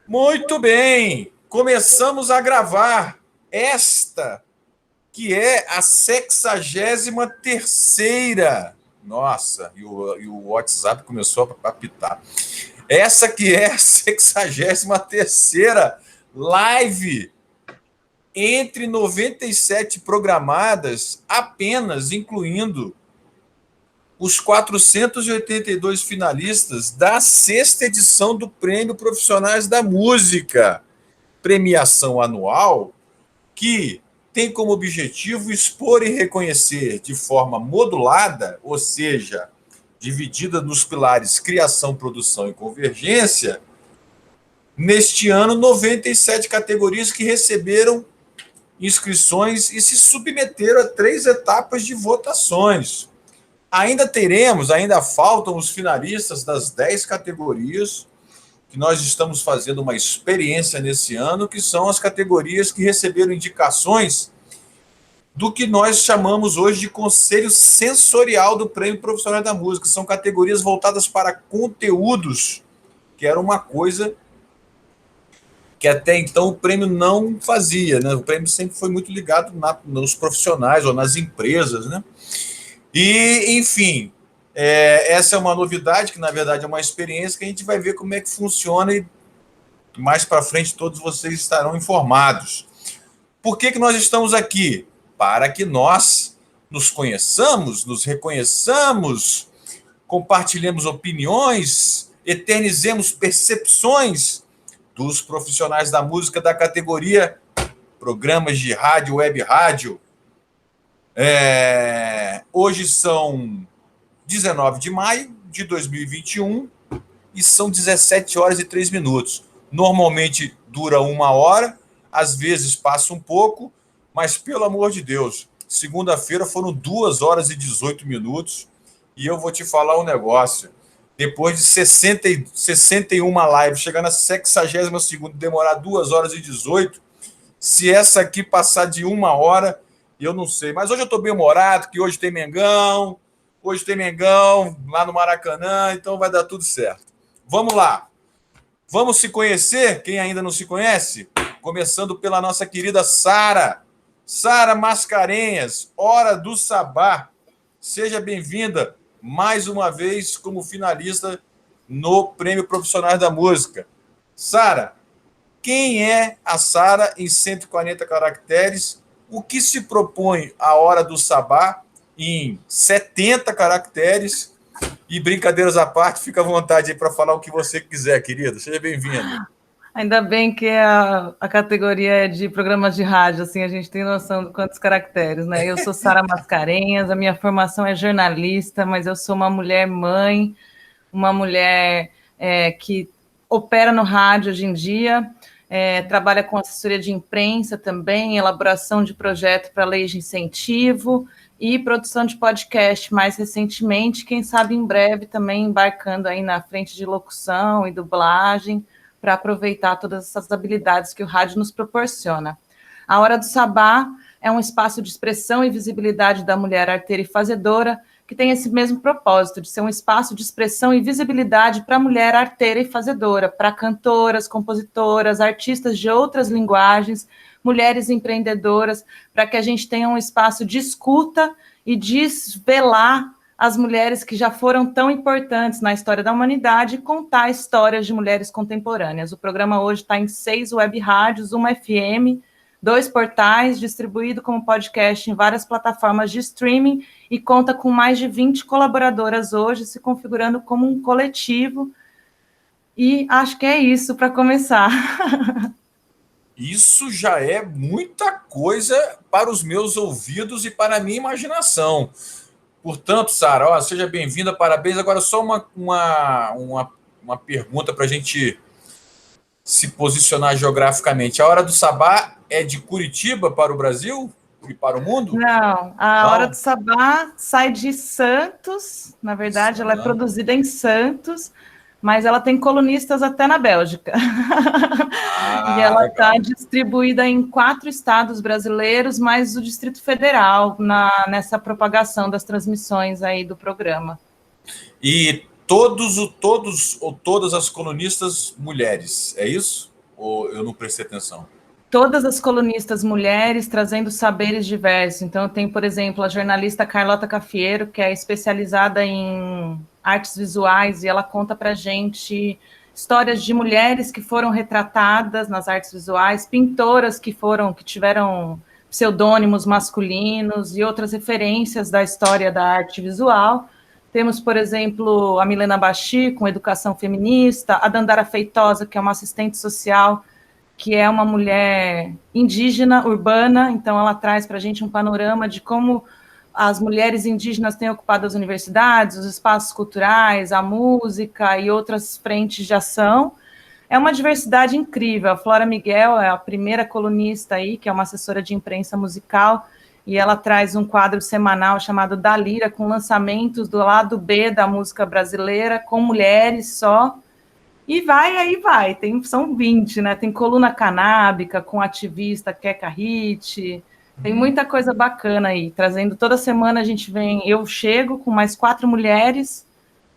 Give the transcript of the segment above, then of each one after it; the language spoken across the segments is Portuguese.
Muito bem, começamos a gravar esta, que é a 63ª. Nossa, e o WhatsApp começou a apitar. Essa que é a 63ª live entre 97 programadas, apenas incluindo os 482 finalistas da 6ª edição do Prêmio Profissionais da Música, premiação anual que tem como objetivo expor e reconhecer de forma modulada, ou seja, dividida nos pilares criação, produção e convergência, neste ano 97 categorias que receberam inscrições e se submeteram a 3 etapas de votações. Ainda faltam os finalistas das 10 categorias, que nós estamos fazendo uma experiência nesse ano, que são as categorias que receberam indicações do que nós chamamos hoje de Conselho Sensorial do Prêmio Profissional da Música. São categorias voltadas para conteúdos, que era uma coisa que até então o prêmio não fazia, né? O prêmio sempre foi muito ligado nos profissionais ou nas empresas, né? E, enfim, essa é uma novidade, que na verdade é uma experiência que a gente vai ver como é que funciona e mais para frente todos vocês estarão informados. Por que nós estamos aqui? Para que nós nos conheçamos, nos reconheçamos, compartilhemos opiniões, eternizemos percepções dos profissionais da música da categoria programas de rádio, web rádio. Hoje são 19 de maio de 2021 e são 17 horas e 3 minutos. Normalmente dura 1 hora, às vezes passa um pouco, mas pelo amor de Deus, segunda-feira foram 2 horas e 18 minutos e eu vou te falar um negócio. Depois de 61 lives, chegar na 62ª, demorar 2 horas e 18, se essa aqui passar de 1 hora, eu não sei. Mas hoje eu estou bem humorado, que hoje tem Mengão lá no Maracanã, então vai dar tudo certo. Vamos lá. Vamos se conhecer, quem ainda não se conhece? Começando pela nossa querida Sara. Sara Mascarenhas, Hora do Sabá. Seja bem-vinda mais uma vez como finalista no Prêmio Profissionais da Música. Sara, quem é a Sara em 140 caracteres? O que se propõe a Hora do Sabá em 70 caracteres? E brincadeiras à parte, fica à vontade aí para falar o que você quiser, querida. Seja bem-vindo. Ainda bem que a categoria é de programas de rádio, assim, a gente tem noção de quantos caracteres, né? Eu sou Sara Mascarenhas, a minha formação é jornalista, mas eu sou uma mulher mãe, uma mulher que opera no rádio hoje em dia, trabalha com assessoria de imprensa também, elaboração de projeto para leis de incentivo e produção de podcast mais recentemente, quem sabe em breve também embarcando aí na frente de locução e dublagem, para aproveitar todas essas habilidades que o rádio nos proporciona. A Hora do Sabá é um espaço de expressão e visibilidade da mulher arteira e fazedora, que tem esse mesmo propósito, de ser um espaço de expressão e visibilidade para a mulher arteira e fazedora, para cantoras, compositoras, artistas de outras linguagens, mulheres empreendedoras, para que a gente tenha um espaço de escuta e desvelar as mulheres que já foram tão importantes na história da humanidade e contar histórias de mulheres contemporâneas. O programa hoje está em 6 web rádios, 1 FM, 2 portais, distribuído como podcast em várias plataformas de streaming e conta com mais de 20 colaboradoras hoje, se configurando como um coletivo. E acho que é isso para começar. Isso já é muita coisa para os meus ouvidos e para a minha imaginação. Portanto, Sara, seja bem-vinda, parabéns. Agora, só uma pergunta para a gente se posicionar geograficamente. A Hora do Sabá é de Curitiba para o Brasil e para o mundo? Não, a Hora do Sabá sai de Santos, na verdade, ela é produzida em Santos, mas ela tem colunistas até na Bélgica. E ela está distribuída em 4 estados brasileiros, mais o Distrito Federal, nessa propagação das transmissões aí do programa. E todos ou todas as colunistas mulheres, é isso? Ou eu não prestei atenção? Todas as colunistas mulheres trazendo saberes diversos. Então, tem, por exemplo, a jornalista Carlota Cafiero, que é especializada em artes visuais, e ela conta para a gente histórias de mulheres que foram retratadas nas artes visuais, pintoras que tiveram pseudônimos masculinos e outras referências da história da arte visual. Temos, por exemplo, a Milena Bachir, com educação feminista, a Dandara Feitosa, que é uma assistente social, que é uma mulher indígena, urbana, então ela traz para a gente um panorama de como as mulheres indígenas têm ocupado as universidades, os espaços culturais, a música e outras frentes de ação. É uma diversidade incrível. A Flora Miguel é a primeira colunista aí, que é uma assessora de imprensa musical, e ela traz um quadro semanal chamado Da Lira, com lançamentos do lado B da música brasileira, com mulheres só. E vai. São 20, né? Tem coluna canábica com ativista Keka Hit, tem muita coisa bacana aí, trazendo toda semana eu chego com mais 4 mulheres,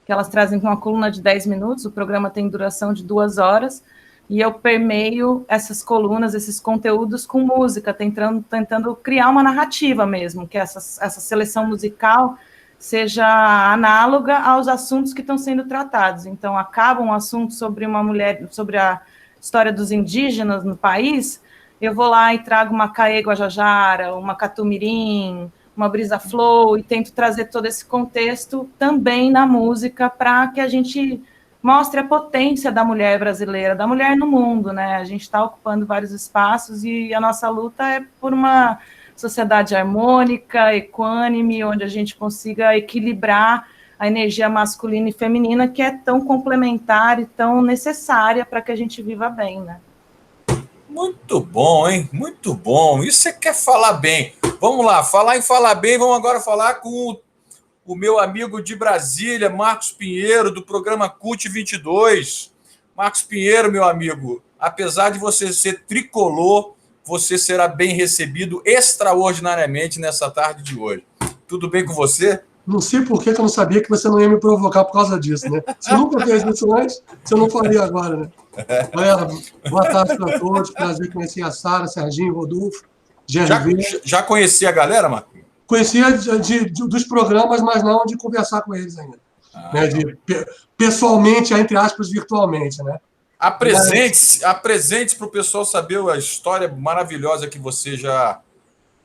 que elas trazem uma coluna de 10 minutos, o programa tem duração de 2 horas, e eu permeio essas colunas, esses conteúdos com música, tentando criar uma narrativa mesmo, que essa seleção musical seja análoga aos assuntos que estão sendo tratados. Então, acaba um assunto sobre uma mulher, sobre a história dos indígenas no país, eu vou lá e trago uma Caê Guajajara, uma Catumirim, uma Brisa Flow, e tento trazer todo esse contexto também na música para que a gente mostre a potência da mulher brasileira, da mulher no mundo, né? A gente está ocupando vários espaços e a nossa luta é por uma sociedade harmônica, equânime, onde a gente consiga equilibrar a energia masculina e feminina, que é tão complementar e tão necessária para que a gente viva bem, né? Muito bom, hein? Muito bom. Isso você quer falar bem. Vamos lá, falar em falar bem, vamos agora falar com o meu amigo de Brasília, Marcos Pinheiro, do programa CUT 22. Marcos Pinheiro, meu amigo, apesar de você ser tricolor, você será bem recebido extraordinariamente nessa tarde de hoje. Tudo bem com você? Não sei por que eu não sabia que você não ia me provocar por causa disso, né? Você nunca fez isso antes, você não faria agora, né? Galera, boa tarde para todos. Prazer conhecer a Sara, Serginho, Rodolfo, GRV. Já conhecia a galera, Marcos? Conhecia dos programas, mas não de conversar com eles ainda. Né? Pessoalmente, entre aspas, virtualmente, né? Apresente para o pessoal saber a história maravilhosa que você já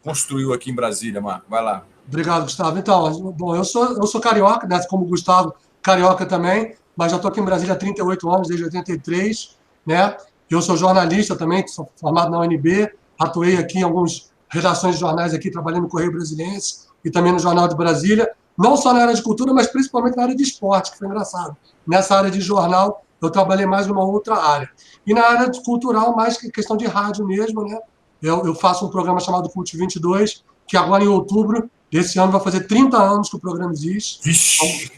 construiu aqui em Brasília, Marco. Vai lá. Obrigado, Gustavo. Então, bom, eu sou carioca, né? Como o Gustavo, carioca também, mas já estou aqui em Brasília há 38 anos, desde 83, né? Eu sou jornalista também, sou formado na UNB, atuei aqui em algumas redações de jornais aqui, trabalhando no Correio Brasiliense e também no Jornal de Brasília, não só na área de cultura, mas principalmente na área de esporte, que foi engraçado. Nessa área de jornal, eu trabalhei mais numa outra área. E na área cultural, mais questão de rádio mesmo, né? Eu faço um programa chamado CUT 22, que agora em outubro desse ano vai fazer 30 anos que o programa existe.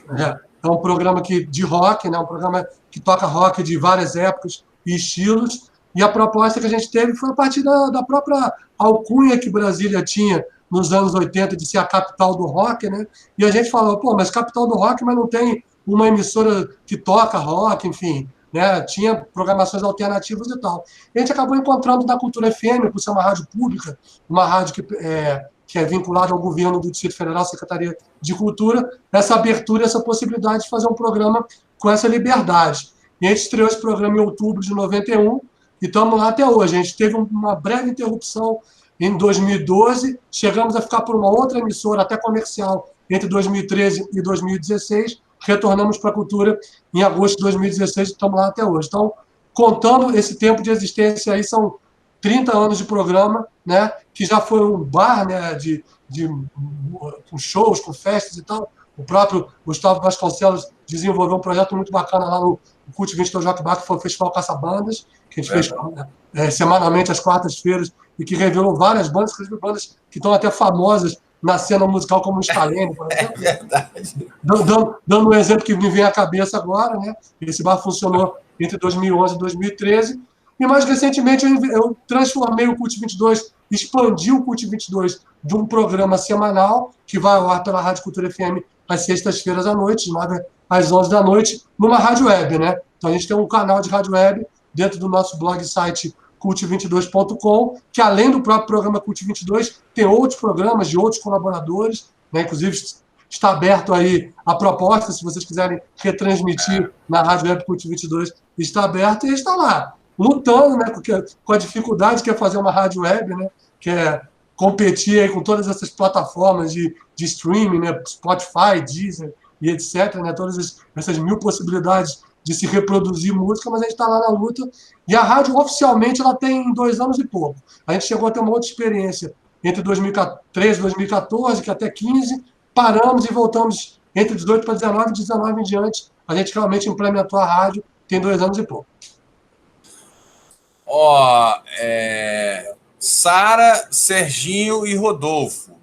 É um programa de rock, né? Um programa que toca rock de várias épocas e estilos. E a proposta que a gente teve foi a partir da própria alcunha que Brasília tinha nos anos 80 de ser a capital do rock, né? E a gente falou, pô, mas capital do rock, mas não tem uma emissora que toca rock, enfim, né? Tinha programações alternativas e tal. E a gente acabou encontrando na Cultura FM, por ser uma rádio pública, uma rádio que é vinculada ao governo do Distrito Federal, Secretaria de Cultura, essa abertura, essa possibilidade de fazer um programa com essa liberdade. E a gente estreou esse programa em outubro de 91 e estamos lá até hoje. A gente teve uma breve interrupção em 2012, chegamos a ficar por uma outra emissora, até comercial, entre 2013 e 2016, retornamos para a cultura em agosto de 2016 e estamos lá até hoje. Então, contando esse tempo de existência aí, são 30 anos de programa, né, que já foi um bar, né, com shows, com festas e tal. O próprio Gustavo Vasconcelos desenvolveu um projeto muito bacana lá no CUT 22 Rock Bar, que foi o Festival Caça-Bandas, que a gente fez semanalmente às quartas-feiras, e que revelou várias bandas, inclusive bandas que estão até famosas na cena musical, como o Scalene, por exemplo. É verdade. Dando um exemplo que me vem à cabeça agora, né? Esse bar funcionou entre 2011 e 2013, e mais recentemente eu transformei o CUT 22 expandir o Cult 22 de um programa semanal, que vai ao ar pela Rádio Cultura FM às sextas-feiras à noite, de 9 às 11 da noite, numa rádio web, né? Então a gente tem um canal de rádio web dentro do nosso blog site cult22.com, que além do próprio programa Cult 22, tem outros programas de outros colaboradores, né? Inclusive está aberto aí a proposta, se vocês quiserem retransmitir na rádio web Cult 22, está aberto e está lá, lutando, né, com a dificuldade que é fazer uma rádio web, né, que é competir aí com todas essas plataformas de streaming, né, Spotify, Deezer e etc., né, todas essas mil possibilidades de se reproduzir música, mas a gente está lá na luta. E a rádio, oficialmente, ela tem 2 anos e pouco. A gente chegou a ter uma outra experiência entre 2013 e 2014, que até 15, paramos e voltamos entre 18 para 19, 19 em diante. A gente realmente implementou a rádio, tem 2 anos e pouco. Sara, Serginho e Rodolfo.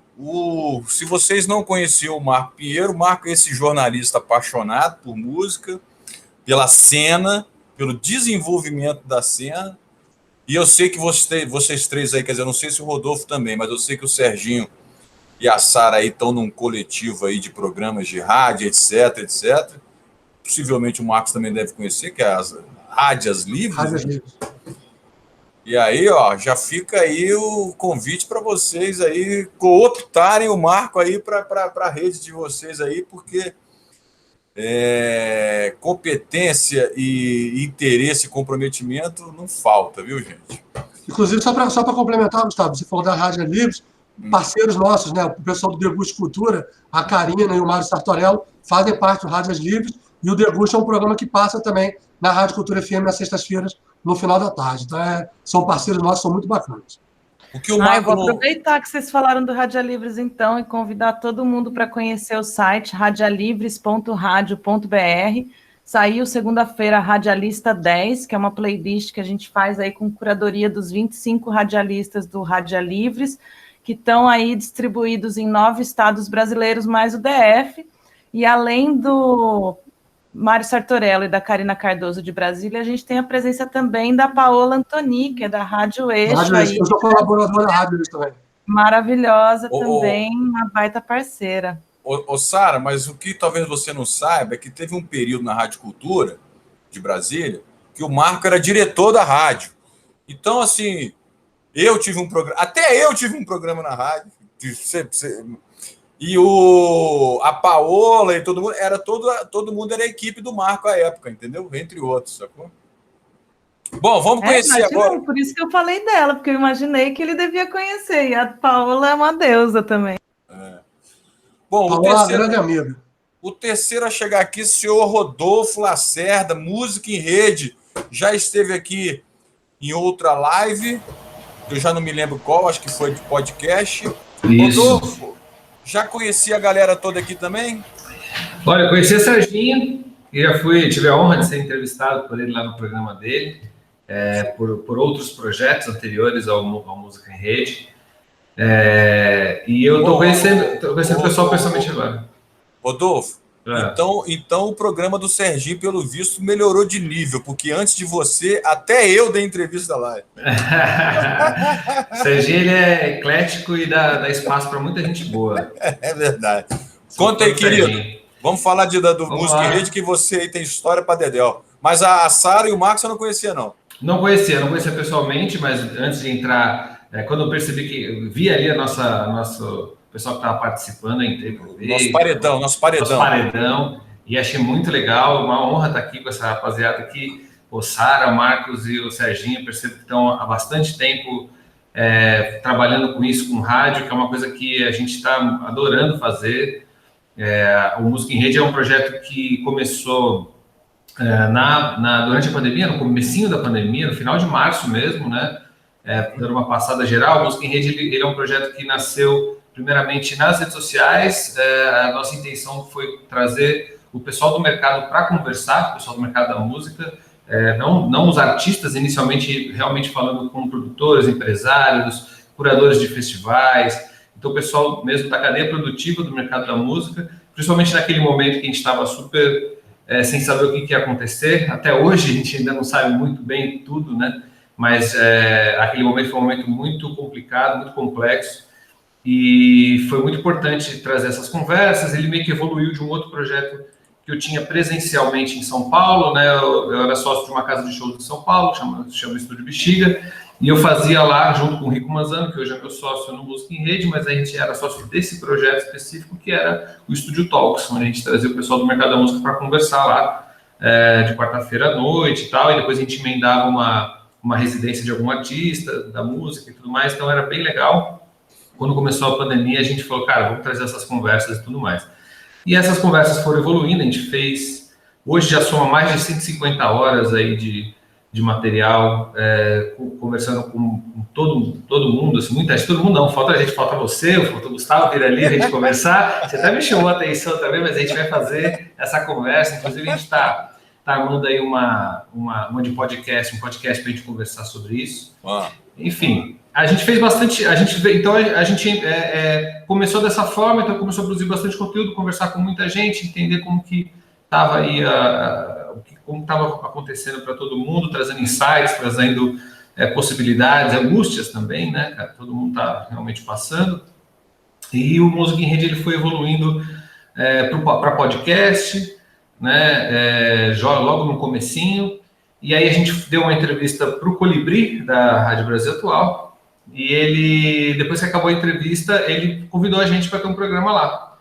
Se vocês não conheciam o Marco Pinheiro, o Marco é esse jornalista apaixonado por música, pela cena, pelo desenvolvimento da cena. E eu sei que vocês três aí, quer dizer, eu não sei se o Rodolfo também, mas eu sei que o Serginho e a Sara aí estão num coletivo aí de programas de rádio, etc, etc. Possivelmente o Marcos também deve conhecer, que é as Rádios Livres. Rádios Livres. E aí, já fica aí o convite para vocês aí cooptarem o Marco aí para a rede de vocês aí, porque competência e interesse e comprometimento não falta, viu, gente? Inclusive, só para complementar, Gustavo, você falou da Rádio Livres, parceiros nossos, né? O pessoal do Deguste Cultura, a Karina e o Mário Sartorello, fazem parte do Rádios Livres, e o Deguste é um programa que passa também na Rádio Cultura FM nas sextas-feiras, no final da tarde. Então, são parceiros nossos, são muito bacanas. Eu vou aproveitar que vocês falaram do Rádio Livres, então, e convidar todo mundo para conhecer o site radialivres.radio.br. Saiu segunda-feira a Radialista 10, que é uma playlist que a gente faz aí com curadoria dos 25 radialistas do Rádio Livres, que estão aí distribuídos em 9 estados brasileiros, mais o DF. E além do Mário Sartorello e da Karina Cardoso de Brasília, a gente tem a presença também da Paola Antoni, que é da Rádio Eixo. Eu sou colaboradora da Rádio Eixo também. Maravilhosa também, uma baita parceira. Sara, mas o que talvez você não saiba é que teve um período na Rádio Cultura de Brasília que o Marco era diretor da rádio. Então, assim, até eu tive um programa na rádio. E a Paola e todo mundo era a equipe do Marco à época, entendeu? Entre outros, sacou? Bom, vamos conhecer agora. Por isso que eu falei dela, porque eu imaginei que ele devia conhecer. E a Paola é uma deusa também. Bom, grande amiga. O terceiro a chegar aqui, o senhor Rodolfo Lacerda, Música em Rede. Já esteve aqui em outra live. Eu já não me lembro qual, acho que foi de podcast. Isso. Rodolfo, já conheci a galera toda aqui também? Olha, eu conheci a Serginho, e tive a honra de ser entrevistado por ele lá no programa dele, por outros projetos anteriores ao Música em Rede. E eu estou conhecendo o pessoal pessoalmente agora. Rodolfo, então o programa do Serginho, pelo visto, melhorou de nível, porque antes de você, até eu dei entrevista lá. Serginho, ele é eclético e dá espaço para muita gente boa. É verdade. Conta aí, querido. Vamos falar do Música em Rede, que você aí tem história para dedéu. Mas a Sara e o Marcos eu não conhecia, não. Não conhecia pessoalmente, mas antes de entrar... quando eu percebi que vi ali nosso pessoal que estava participando, entrei por ver. Nosso paredão. E achei muito legal, uma honra estar aqui com essa rapaziada aqui. O Sara, o Marcos e o Serginho, percebo que estão há bastante tempo trabalhando com isso, com rádio, que é uma coisa que a gente está adorando fazer. O Música em Rede é um projeto que começou durante a pandemia, no comecinho da pandemia, no final de março mesmo, né? Dando uma passada geral, o Música em Rede ele é um projeto que nasceu primeiramente nas redes sociais. A nossa intenção foi trazer o pessoal do mercado para conversar, o pessoal do mercado da música, não os artistas inicialmente, realmente falando com produtores, empresários, curadores de festivais, então o pessoal mesmo da cadeia produtiva do mercado da música, principalmente naquele momento que a gente estava super sem saber o que ia acontecer. Até hoje a gente ainda não sabe muito bem tudo, né? mas aquele momento foi um momento muito complicado, muito complexo, e foi muito importante trazer essas conversas. Ele meio que evoluiu de um outro projeto que eu tinha presencialmente em São Paulo, né? Eu era sócio de uma casa de shows em São Paulo, chama Estúdio Bexiga, e eu fazia lá, junto com o Rico Manzano, que hoje é meu sócio no Música em Rede, mas a gente era sócio desse projeto específico, que era o Estúdio Talks, onde a gente trazia o pessoal do mercado da música para conversar lá, de quarta-feira à noite e tal, e depois a gente emendava uma residência de algum artista da música e tudo mais, então era bem legal. Quando começou a pandemia, a gente falou, cara, vamos trazer essas conversas e tudo mais. E essas conversas foram evoluindo, a gente fez, hoje já soma mais de 150 horas aí de material, conversando com todo mundo, assim, muita gente, todo mundo não, falta você, falta o Gustavo vir ali, a gente conversar, você até me chamou a atenção também, mas a gente vai fazer essa conversa, inclusive a gente está armando aí uma de podcast, um podcast para a gente conversar sobre isso. Enfim, a gente fez bastante, então a gente começou dessa forma, então começou a produzir bastante conteúdo, conversar com muita gente, entender como que estava aí, como estava acontecendo para todo mundo, trazendo insights, trazendo possibilidades, angústias também, né, cara? Todo mundo está realmente passando. E o Música em Rede ele foi evoluindo para podcast, né, logo no comecinho. E aí a gente deu uma entrevista para o Colibri, da Rádio Brasil Atual, e ele, depois que acabou a entrevista, ele convidou a gente para ter um programa lá.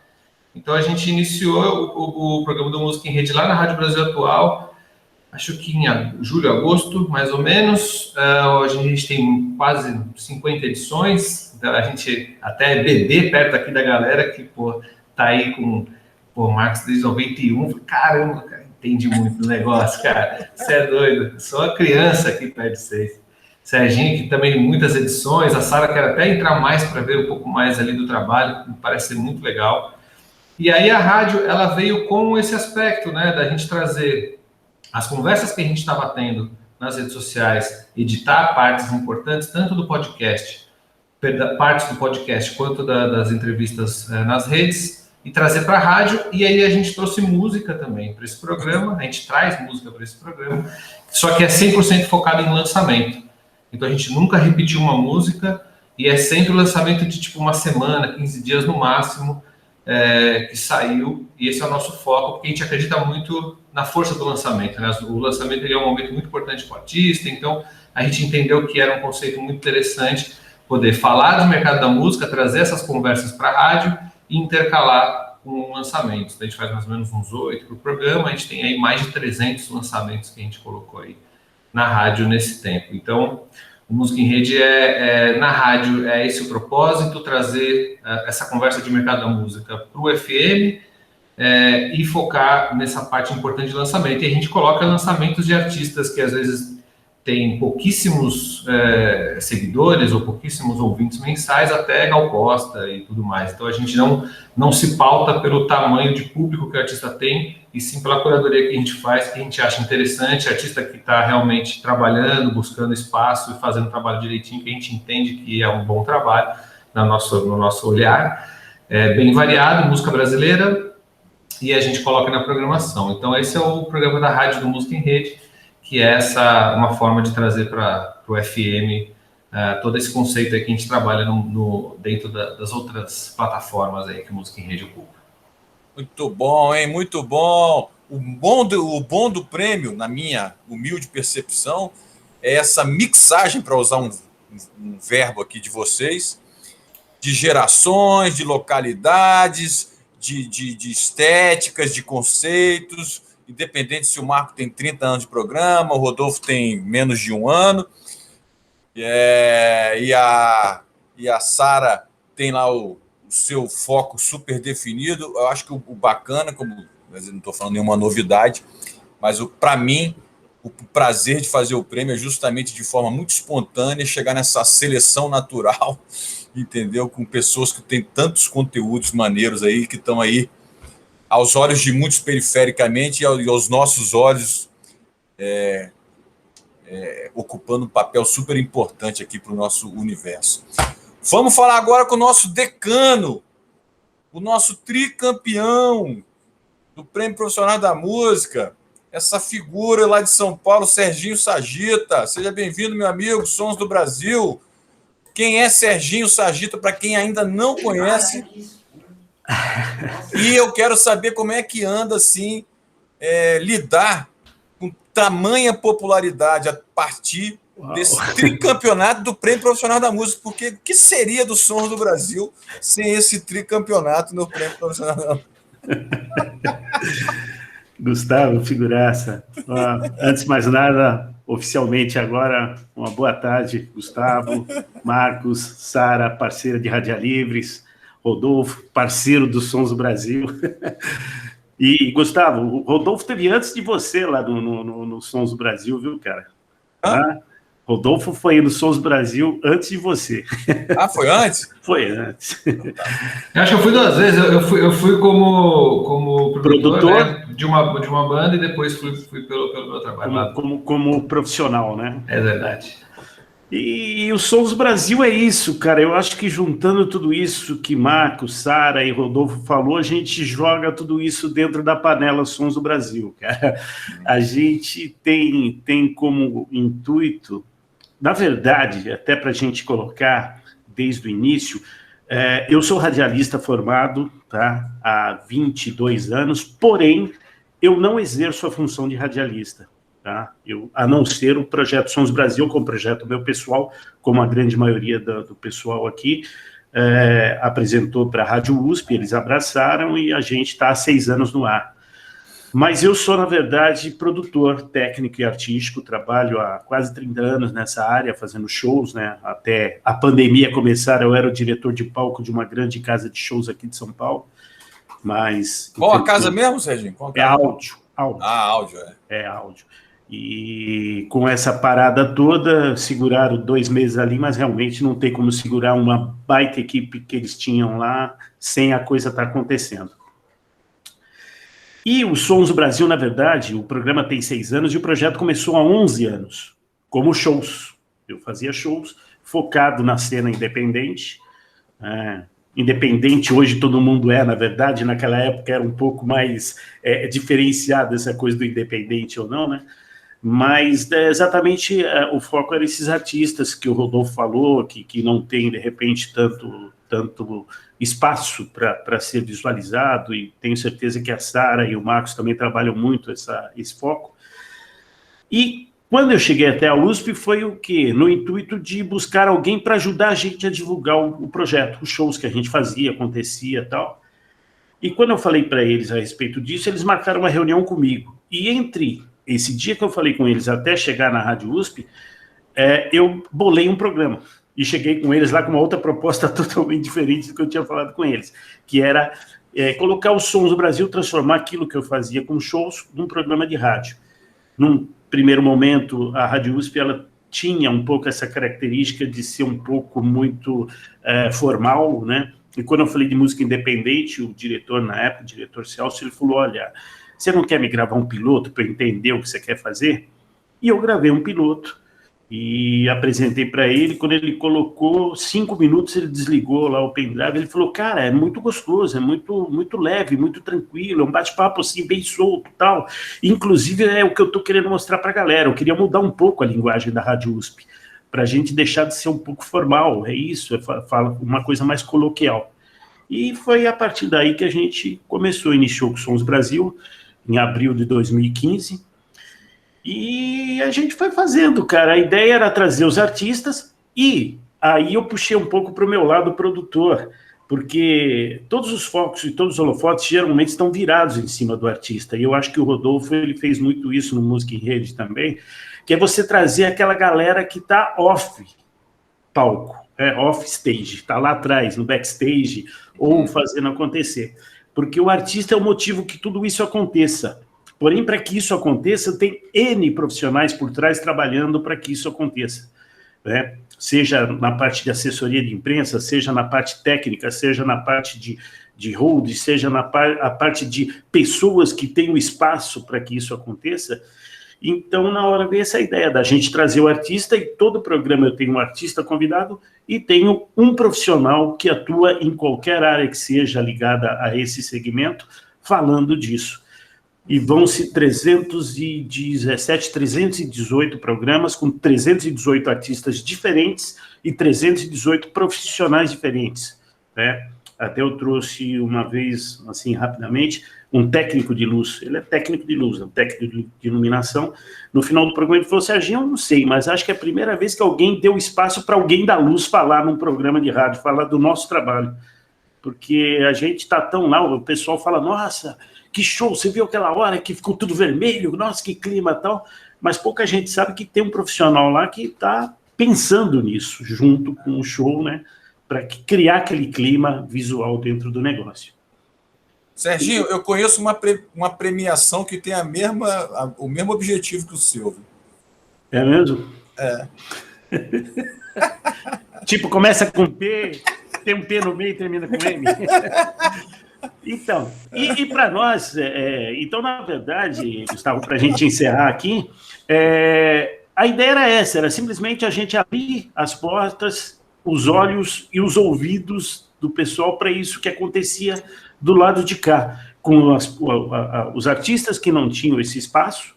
Então a gente iniciou o programa do Música em Rede lá na Rádio Brasil Atual, acho que em julho, agosto, mais ou menos. Hoje a gente tem quase 50 edições, então a gente até é bebê perto aqui da galera que, tá aí com o Marcos desde 91. Caramba, cara, entendi muito do negócio, cara. Você é doido. Sou uma criança aqui perto de vocês. Serginho, que também muitas edições. A Sara quer até entrar mais para ver um pouco mais ali do trabalho, me parece ser muito legal. E aí a rádio, ela veio com esse aspecto, né, da gente trazer as conversas que a gente estava tendo nas redes sociais, editar partes importantes, tanto do podcast, partes do podcast, quanto das entrevistas nas redes, e trazer para a rádio. E aí a gente trouxe música também para esse programa, a gente traz música para esse programa, só que é 100% focado em lançamento. Então a gente nunca repetiu uma música, e é sempre o lançamento de tipo uma semana, 15 dias no máximo, que saiu, e esse é o nosso foco, porque a gente acredita muito na força do lançamento, né? O lançamento ele é um momento muito importante para o artista, então a gente entendeu que era um conceito muito interessante poder falar do mercado da música, trazer essas conversas para a rádio e intercalar com lançamentos. Então, a gente faz mais ou menos uns 8 para o programa, a gente tem aí mais de 300 lançamentos que a gente colocou aí na rádio nesse tempo. Então, o Música em Rede na rádio, é esse o propósito, trazer essa conversa de mercado da música para o FM e focar nessa parte importante de lançamento. E a gente coloca lançamentos de artistas que às vezes têm pouquíssimos seguidores ou pouquíssimos ouvintes mensais, até Gal Costa e tudo mais. Então a gente não se pauta pelo tamanho de público que o artista tem, e sim pela curadoria que a gente faz, que a gente acha interessante, artista que está realmente trabalhando, buscando espaço e fazendo o trabalho direitinho, que a gente entende que é um bom trabalho no nosso olhar. Bem variado, música brasileira, e a gente coloca na programação. Então esse é o programa da rádio do Música em Rede, que é uma forma de trazer para o FM todo esse conceito aí que a gente trabalha dentro das outras plataformas aí que o Música em Rede ocupa. Muito bom, hein? Muito bom. O bom do prêmio, na minha humilde percepção, é essa mixagem, para usar um verbo aqui de vocês, de gerações, de localidades, de estéticas, de conceitos, independente se o Marco tem 30 anos de programa, o Rodolfo tem menos de 1 ano, e a Sara tem lá o seu foco super definido. Eu acho que o bacana, mas eu não estou falando nenhuma novidade, mas para mim, o prazer de fazer o prêmio é justamente de forma muito espontânea chegar nessa seleção natural, entendeu? Com pessoas que têm tantos conteúdos maneiros aí, que estão aí aos olhos de muitos perifericamente e aos nossos olhos ocupando um papel super importante aqui para o nosso universo. Vamos falar agora com o nosso decano, o nosso tricampeão do Prêmio Profissional da Música, essa figura lá de São Paulo, Serginho Sagita. Seja bem-vindo, meu amigo, Sons do Brasil. Quem é Serginho Sagita, para quem ainda não conhece? E eu quero saber como é que anda, assim, lidar com tamanha popularidade a partir desse tricampeonato do Prêmio Profissional da Música, porque o que seria dos Sons do Brasil sem esse tricampeonato no Prêmio Profissional da Música? Gustavo, figuraça. Antes de mais nada, oficialmente agora, uma boa tarde, Gustavo, Marcos, Sara, parceira de Radialivres, Rodolfo, parceiro dos Sons do Brasil. E, Gustavo, o Rodolfo teve antes de você lá no Sons do Brasil, viu, cara? Hã? Rodolfo foi no Sons do Brasil antes de você. Ah, foi antes? Foi antes. Eu acho que eu fui 2 vezes. Eu fui como produtor né, de uma banda e depois fui pelo meu trabalho. Como profissional, né? É verdade. E o Sons do Brasil é isso, cara. Eu acho que juntando tudo isso que Marcos, Sara e Rodolfo falou, a gente joga tudo isso dentro da panela Sons do Brasil, cara. A gente tem como intuito, na verdade, até para a gente colocar desde o início, eu sou radialista formado, tá, há 22 anos, porém, eu não exerço a função de radialista. Tá? A não ser o projeto Sons Brasil, como projeto meu pessoal, como a grande maioria do pessoal aqui, apresentou para a Rádio USP, eles abraçaram e a gente está há 6 anos no ar. Mas eu sou, na verdade, produtor técnico e artístico, trabalho há quase 30 anos nessa área, fazendo shows, né? Até a pandemia começar, eu era o diretor de palco de uma grande casa de shows aqui de São Paulo. Mas qual a casa mesmo, Serginho? É áudio. Ah, áudio, É áudio. E com essa parada toda, seguraram 2 meses ali, mas realmente não tem como segurar uma baita equipe que eles tinham lá sem a coisa estar acontecendo. E o Sons do Brasil, na verdade, o programa tem 6 anos e o projeto começou há 11 anos, como shows. Eu fazia shows focado na cena independente. Independente hoje todo mundo na verdade, naquela época era um pouco mais diferenciado essa coisa do independente ou não, né? Mas exatamente o foco era esses artistas que o Rodolfo falou, que não tem, de repente, tanto espaço para ser visualizado, e tenho certeza que a Sara e o Marcos também trabalham muito esse foco. E quando eu cheguei até a USP, foi o quê? No intuito de buscar alguém para ajudar a gente a divulgar o projeto, os shows que a gente fazia, acontecia e tal. E quando eu falei para eles a respeito disso, eles marcaram uma reunião comigo. E entre esse dia que eu falei com eles até chegar na Rádio USP, eu bolei um programa. E cheguei com eles lá com uma outra proposta totalmente diferente do que eu tinha falado com eles, que era colocar os Sons do Brasil, transformar aquilo que eu fazia com shows num programa de rádio. Num primeiro momento, a Rádio USP ela tinha um pouco essa característica de ser um pouco muito formal, né? E quando eu falei de música independente, o diretor na época, o diretor Celso, ele falou, olha, você não quer me gravar um piloto para eu entender o que você quer fazer? E eu gravei um piloto e apresentei para ele. Quando ele colocou 5 minutos, ele desligou lá o pendrive, ele falou, cara, é muito gostoso, é muito, muito leve, muito tranquilo, é um bate-papo assim, bem solto e tal. Inclusive, é o que eu estou querendo mostrar para a galera. Eu queria mudar um pouco a linguagem da Rádio USP, para a gente deixar de ser um pouco formal, é isso, uma coisa mais coloquial. E foi a partir daí que a gente iniciou com Sons Brasil, em abril de 2015, e a gente foi fazendo, cara. A ideia era trazer os artistas, e aí eu puxei um pouco para o meu lado produtor, porque todos os focos e todos os holofotes geralmente estão virados em cima do artista, e eu acho que o Rodolfo ele fez muito isso no Música em Rede também, que é você trazer aquela galera que está off palco, off stage, está lá atrás, no backstage, ou fazendo acontecer. Porque o artista é o motivo que tudo isso aconteça. Porém, para que isso aconteça, tem N profissionais por trás trabalhando para que isso aconteça. Né? Seja na parte de assessoria de imprensa, seja na parte técnica, seja na parte de hold, seja na parte de pessoas que têm o espaço para que isso aconteça. Então, na hora veio essa ideia da gente trazer o artista, e todo programa eu tenho um artista convidado e tenho um profissional que atua em qualquer área que seja ligada a esse segmento, falando disso. e vão-se 317, 318 programas com 318 artistas diferentes e 318 profissionais diferentes, né? Até eu trouxe uma vez, assim, rapidamente, um técnico de luz. Ele é técnico de luz, um técnico de iluminação. No final do programa ele falou, Serginho, eu não sei, mas acho que é a primeira vez que alguém deu espaço para alguém da luz falar num programa de rádio, falar do nosso trabalho. Porque a gente está tão lá, o pessoal fala, nossa, que show, você viu aquela hora que ficou tudo vermelho, nossa, que clima e tal, mas pouca gente sabe que tem um profissional lá que está pensando nisso, junto com o show, né, para criar aquele clima visual dentro do negócio. Serginho, eu conheço uma premiação que tem o mesmo objetivo que o seu. É mesmo? É. Tipo, começa com P, tem um P no meio e termina com M. Então, e para nós, então, na verdade, Gustavo, para a gente encerrar aqui, a ideia era essa, era simplesmente a gente abrir as portas, os olhos e os ouvidos do pessoal para isso que acontecia do lado de cá, com os artistas que não tinham esse espaço,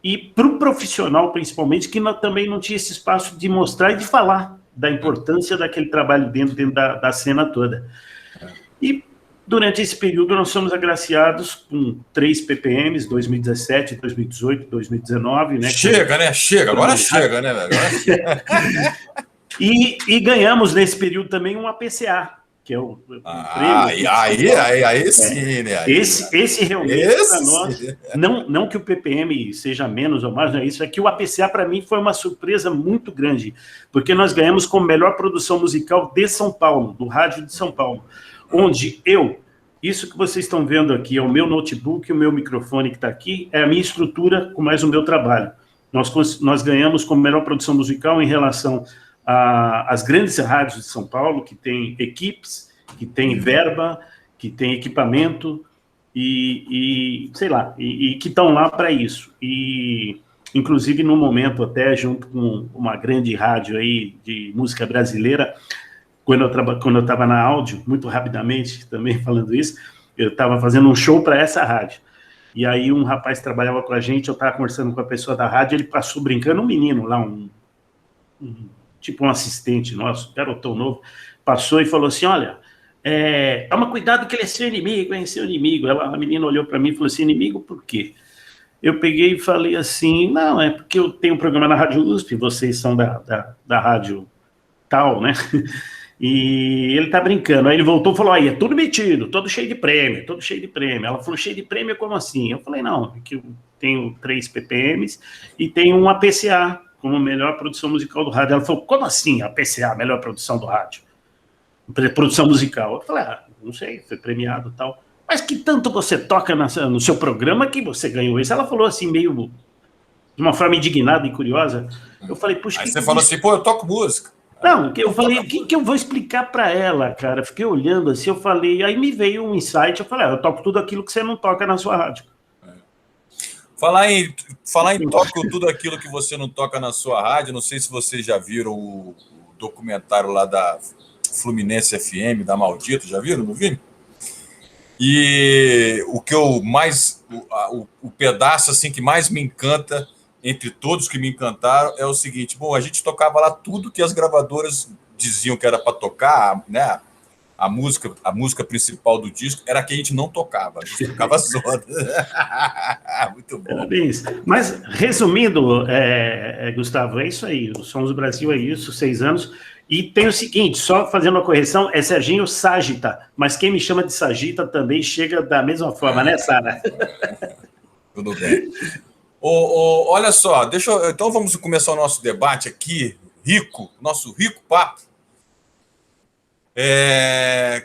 e para o profissional, principalmente, que também não tinha esse espaço de mostrar e de falar da importância daquele trabalho dentro da cena toda. E durante esse período nós somos agraciados com 3 PPMs, 2017, 2018, 2019. Né, chega, né? Chega, agora chega, né? Agora... e ganhamos nesse período também um APCA, que é o prêmio. Aí sim, né? Esse realmente, para nós, não que o PPM seja menos ou mais, não é isso, é que o APCA, para mim, foi uma surpresa muito grande, porque nós ganhamos como melhor produção musical de São Paulo, do Rádio de São Paulo, onde isso que vocês estão vendo aqui, é o meu notebook, o meu microfone que está aqui, é a minha estrutura com mais o meu trabalho. Nós ganhamos como melhor produção musical em relação às grandes rádios de São Paulo, que tem equipes, que tem verba, que tem equipamento, e sei lá, e que estão lá para isso. E, inclusive, no momento, até junto com uma grande rádio aí de música brasileira, quando eu estava na áudio, muito rapidamente também falando isso, eu estava fazendo um show para essa rádio. E aí um rapaz trabalhava com a gente, eu estava conversando com a pessoa da rádio, ele passou brincando, um menino lá, tipo um assistente nosso, garotão novo, passou e falou assim, olha, toma cuidado que ele é seu inimigo, hein, seu inimigo. A menina olhou para mim e falou assim, inimigo por quê? Eu peguei e falei assim, não, é porque eu tenho um programa na Rádio USP, vocês são da rádio tal, né? E ele tá brincando. Aí ele voltou e falou, aí é tudo metido, todo cheio de prêmio, todo cheio de prêmio. Ela falou, cheio de prêmio, como assim? Eu falei, não, é que eu tenho 3 PPMs e tenho um APCA, como melhor produção musical do rádio. Ela falou, como assim APCA, melhor produção do rádio? Produção musical. Eu falei, não sei, foi premiado e tal. Mas que tanto você toca no seu programa que você ganhou isso? Ela falou assim, meio de uma forma indignada e curiosa. Eu falei, puxa... Aí você falou assim, pô, eu toco música. Não, eu falei, o que eu vou explicar para ela, cara? Fiquei olhando assim, eu falei, aí me veio um insight, eu falei, eu toco tudo aquilo que você não toca na sua rádio. Falar em toco tudo aquilo que você não toca na sua rádio, não sei se vocês já viram o documentário lá da Fluminense FM, da Maldito, já viram, não viram? E o que eu mais, o pedaço assim que mais me encanta, entre todos que me encantaram, é o seguinte, bom, a gente tocava lá tudo que as gravadoras diziam que era para tocar, né? A música principal do disco era a que a gente não tocava, a gente tocava as outras. Muito bom. Parabéns. Mas, resumindo, Gustavo, é isso aí, o Sons do Brasil é isso, 6 anos, e tem o seguinte, só fazendo uma correção, é Serginho Sagita, mas quem me chama de Sagita também chega da mesma forma, né, Sara? Tudo bem. Olha só, então vamos começar o nosso debate aqui, nosso rico papo.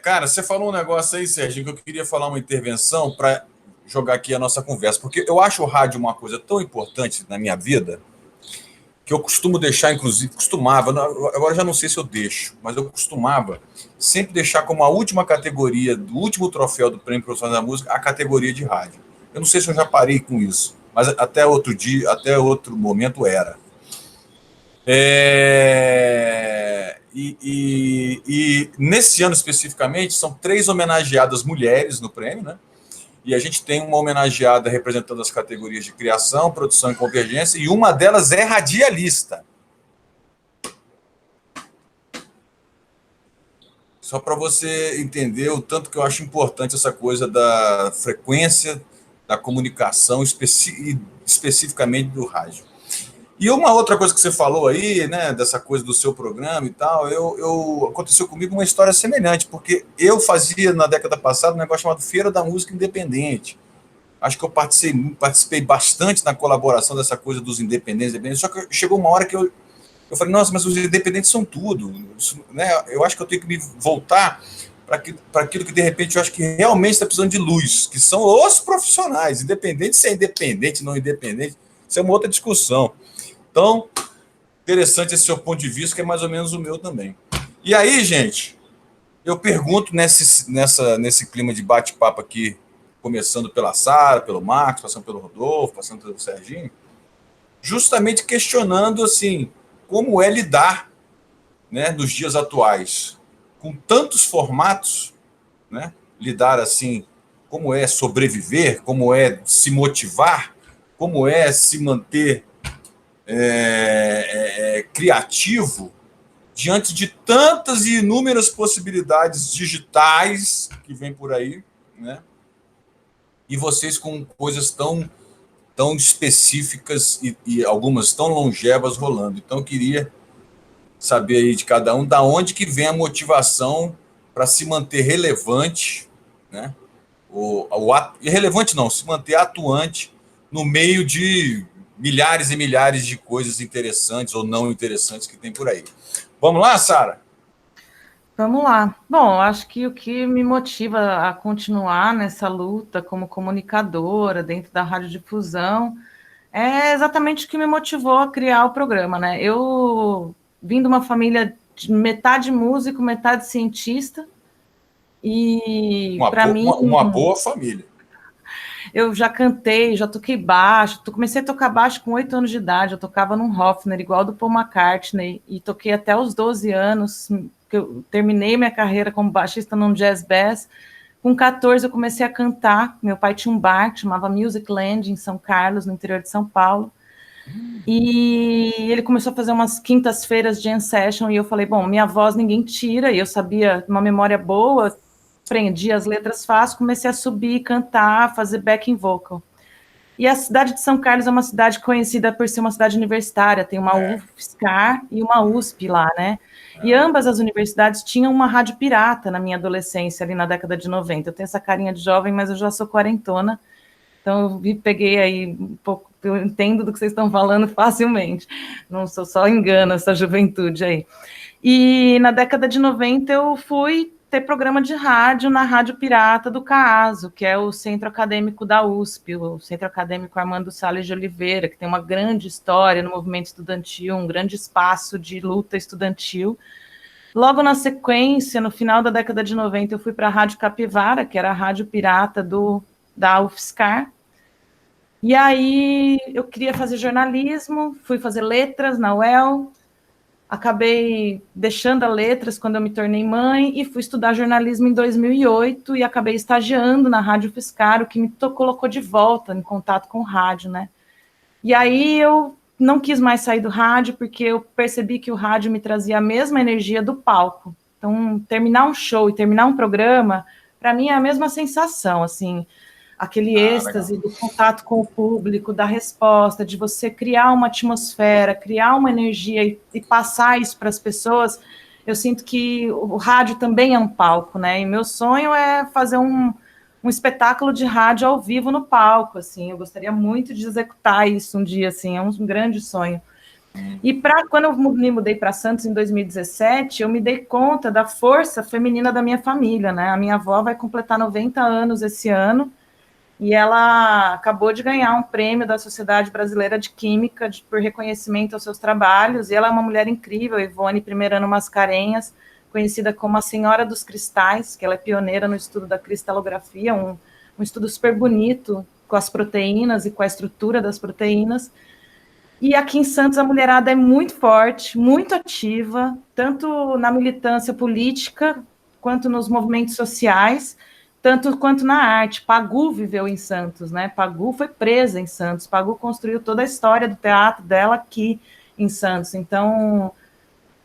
Cara, você falou um negócio aí, Serginho, que eu queria falar uma intervenção para jogar aqui a nossa conversa, porque eu acho o rádio uma coisa tão importante na minha vida que eu costumo deixar, inclusive, agora já não sei se eu deixo, mas eu costumava sempre deixar como a última categoria, do último troféu do Prêmio Profissional da Música, a categoria de rádio. Eu não sei se eu já parei com isso, mas até outro dia, até outro momento era. E nesse ano especificamente, são 3 homenageadas mulheres no prêmio, né? e a gente tem uma homenageada representando as categorias de criação, produção e convergência, e uma delas é radialista. Só para você entender o tanto que eu acho importante essa coisa da frequência da comunicação, especificamente do rádio. E uma outra coisa que você falou aí, né, dessa coisa do seu programa e tal, aconteceu comigo uma história semelhante, porque eu fazia na década passada um negócio chamado Feira da Música Independente. Acho que eu participei bastante na colaboração dessa coisa dos independentes, só que chegou uma hora que eu falei, nossa, mas os independentes são tudo, né? Eu acho que eu tenho que me voltar para aquilo que, de repente, eu acho que realmente está precisando de luz, que são os profissionais, independente se é independente, não independente, isso é uma outra discussão. Então, interessante esse seu ponto de vista, que é mais ou menos o meu também. E aí, gente, eu pergunto nesse clima de bate-papo aqui, começando pela Sara, pelo Marcos, passando pelo Rodolfo, passando pelo Serginho, justamente questionando, assim, como é lidar, né, nos dias atuais com tantos formatos, né, lidar assim, como é sobreviver, como é se motivar, como é se manter criativo diante de tantas e inúmeras possibilidades digitais que vem por aí, né, e vocês com coisas tão específicas e algumas tão longevas rolando. Então, eu queria saber aí de cada um da onde que vem a motivação para se manter relevante, né? Irrelevante não, se manter atuante no meio de milhares e milhares de coisas interessantes ou não interessantes que tem por aí. Vamos lá, Sara? Vamos lá. Bom, acho que o que me motiva a continuar nessa luta como comunicadora dentro da radiodifusão é exatamente o que me motivou a criar o programa, né? Eu vim de uma família de metade músico, metade cientista, e para mim... Uma boa família. Eu já cantei, já toquei baixo, comecei a tocar baixo com 8 anos de idade, eu tocava num Hofner, igual do Paul McCartney, e toquei até os 12 anos, que eu terminei minha carreira como baixista num jazz bass. Com 14 eu comecei a cantar, meu pai tinha um bar que chamava Music Land, em São Carlos, no interior de São Paulo, e ele começou a fazer umas quintas-feiras de jam session, e eu falei, bom, minha voz ninguém tira, e eu sabia uma memória boa, aprendi as letras fácil, comecei a subir, cantar, fazer backing vocal. E a cidade de São Carlos é uma cidade conhecida por ser uma cidade universitária, tem uma UFSCar e uma USP lá, né? E ambas as universidades tinham uma rádio pirata na minha adolescência, ali na década de 90. Eu tenho essa carinha de jovem, mas eu já sou quarentona, então eu peguei aí um pouco, eu entendo do que vocês estão falando facilmente, não sou só engano essa juventude aí. E na década de 90 eu fui ter programa de rádio na Rádio Pirata do CAASO, que é o Centro Acadêmico da USP, o Centro Acadêmico Armando Salles de Oliveira, que tem uma grande história no movimento estudantil, um grande espaço de luta estudantil. Logo na sequência, no final da década de 90, eu fui para a Rádio Capivara, que era a Rádio Pirata da UFSCar, e aí eu queria fazer jornalismo, fui fazer letras na UEL, acabei deixando a letras quando eu me tornei mãe e fui estudar jornalismo em 2008 e acabei estagiando na Rádio UFSCar, o que me colocou de volta em contato com o rádio, né? E aí eu não quis mais sair do rádio porque eu percebi que o rádio me trazia a mesma energia do palco. Então, terminar um show e terminar um programa, para mim é a mesma sensação, assim, aquele êxtase do contato com o público, da resposta, de você criar uma atmosfera, criar uma energia e passar isso para as pessoas. Eu sinto que o rádio também é um palco, né? E meu sonho é fazer um espetáculo de rádio ao vivo no palco, assim. Eu gostaria muito de executar isso um dia, assim, é um grande sonho. E quando eu me mudei para Santos em 2017, eu me dei conta da força feminina da minha família, né? A minha avó vai completar 90 anos esse ano, e ela acabou de ganhar um prêmio da Sociedade Brasileira de Química por reconhecimento aos seus trabalhos, e ela é uma mulher incrível, Ivone Primeirano Mascarenhas, conhecida como a Senhora dos Cristais, que ela é pioneira no estudo da cristalografia, um estudo super bonito com as proteínas e com a estrutura das proteínas. E aqui em Santos a mulherada é muito forte, muito ativa, tanto na militância política quanto nos movimentos sociais. tanto quanto na arte. Pagu viveu em Santos, né? Pagu foi presa em Santos. Pagu construiu toda a história do teatro dela aqui em Santos. Então,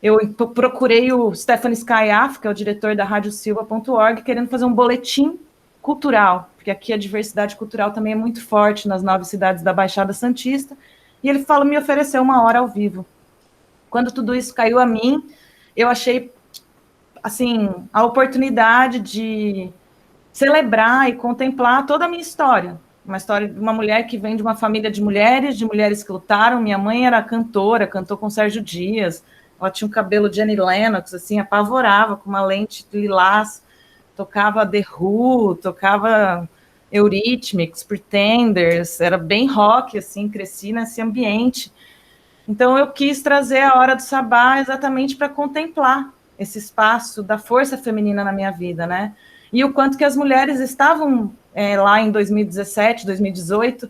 eu procurei o Stefan Skyaf, que é o diretor da radiosilva.org, querendo fazer um boletim cultural, porque aqui a diversidade cultural também é muito forte nas 9 cidades da Baixada Santista, e ele me ofereceu 1 hora ao vivo. Quando tudo isso caiu a mim, eu achei, assim, a oportunidade de celebrar e contemplar toda a minha história. Uma história de uma mulher que vem de uma família de mulheres que lutaram. Minha mãe era cantora, cantou com Sérgio Dias, ela tinha um cabelo de Annie Lennox, assim, apavorava, com uma lente lilás, tocava The Who, tocava Eurythmics, Pretenders, era bem rock, assim, cresci nesse ambiente. Então eu quis trazer a Hora do Sabá exatamente para contemplar esse espaço da força feminina na minha vida, né? E o quanto que as mulheres estavam lá em 2017, 2018,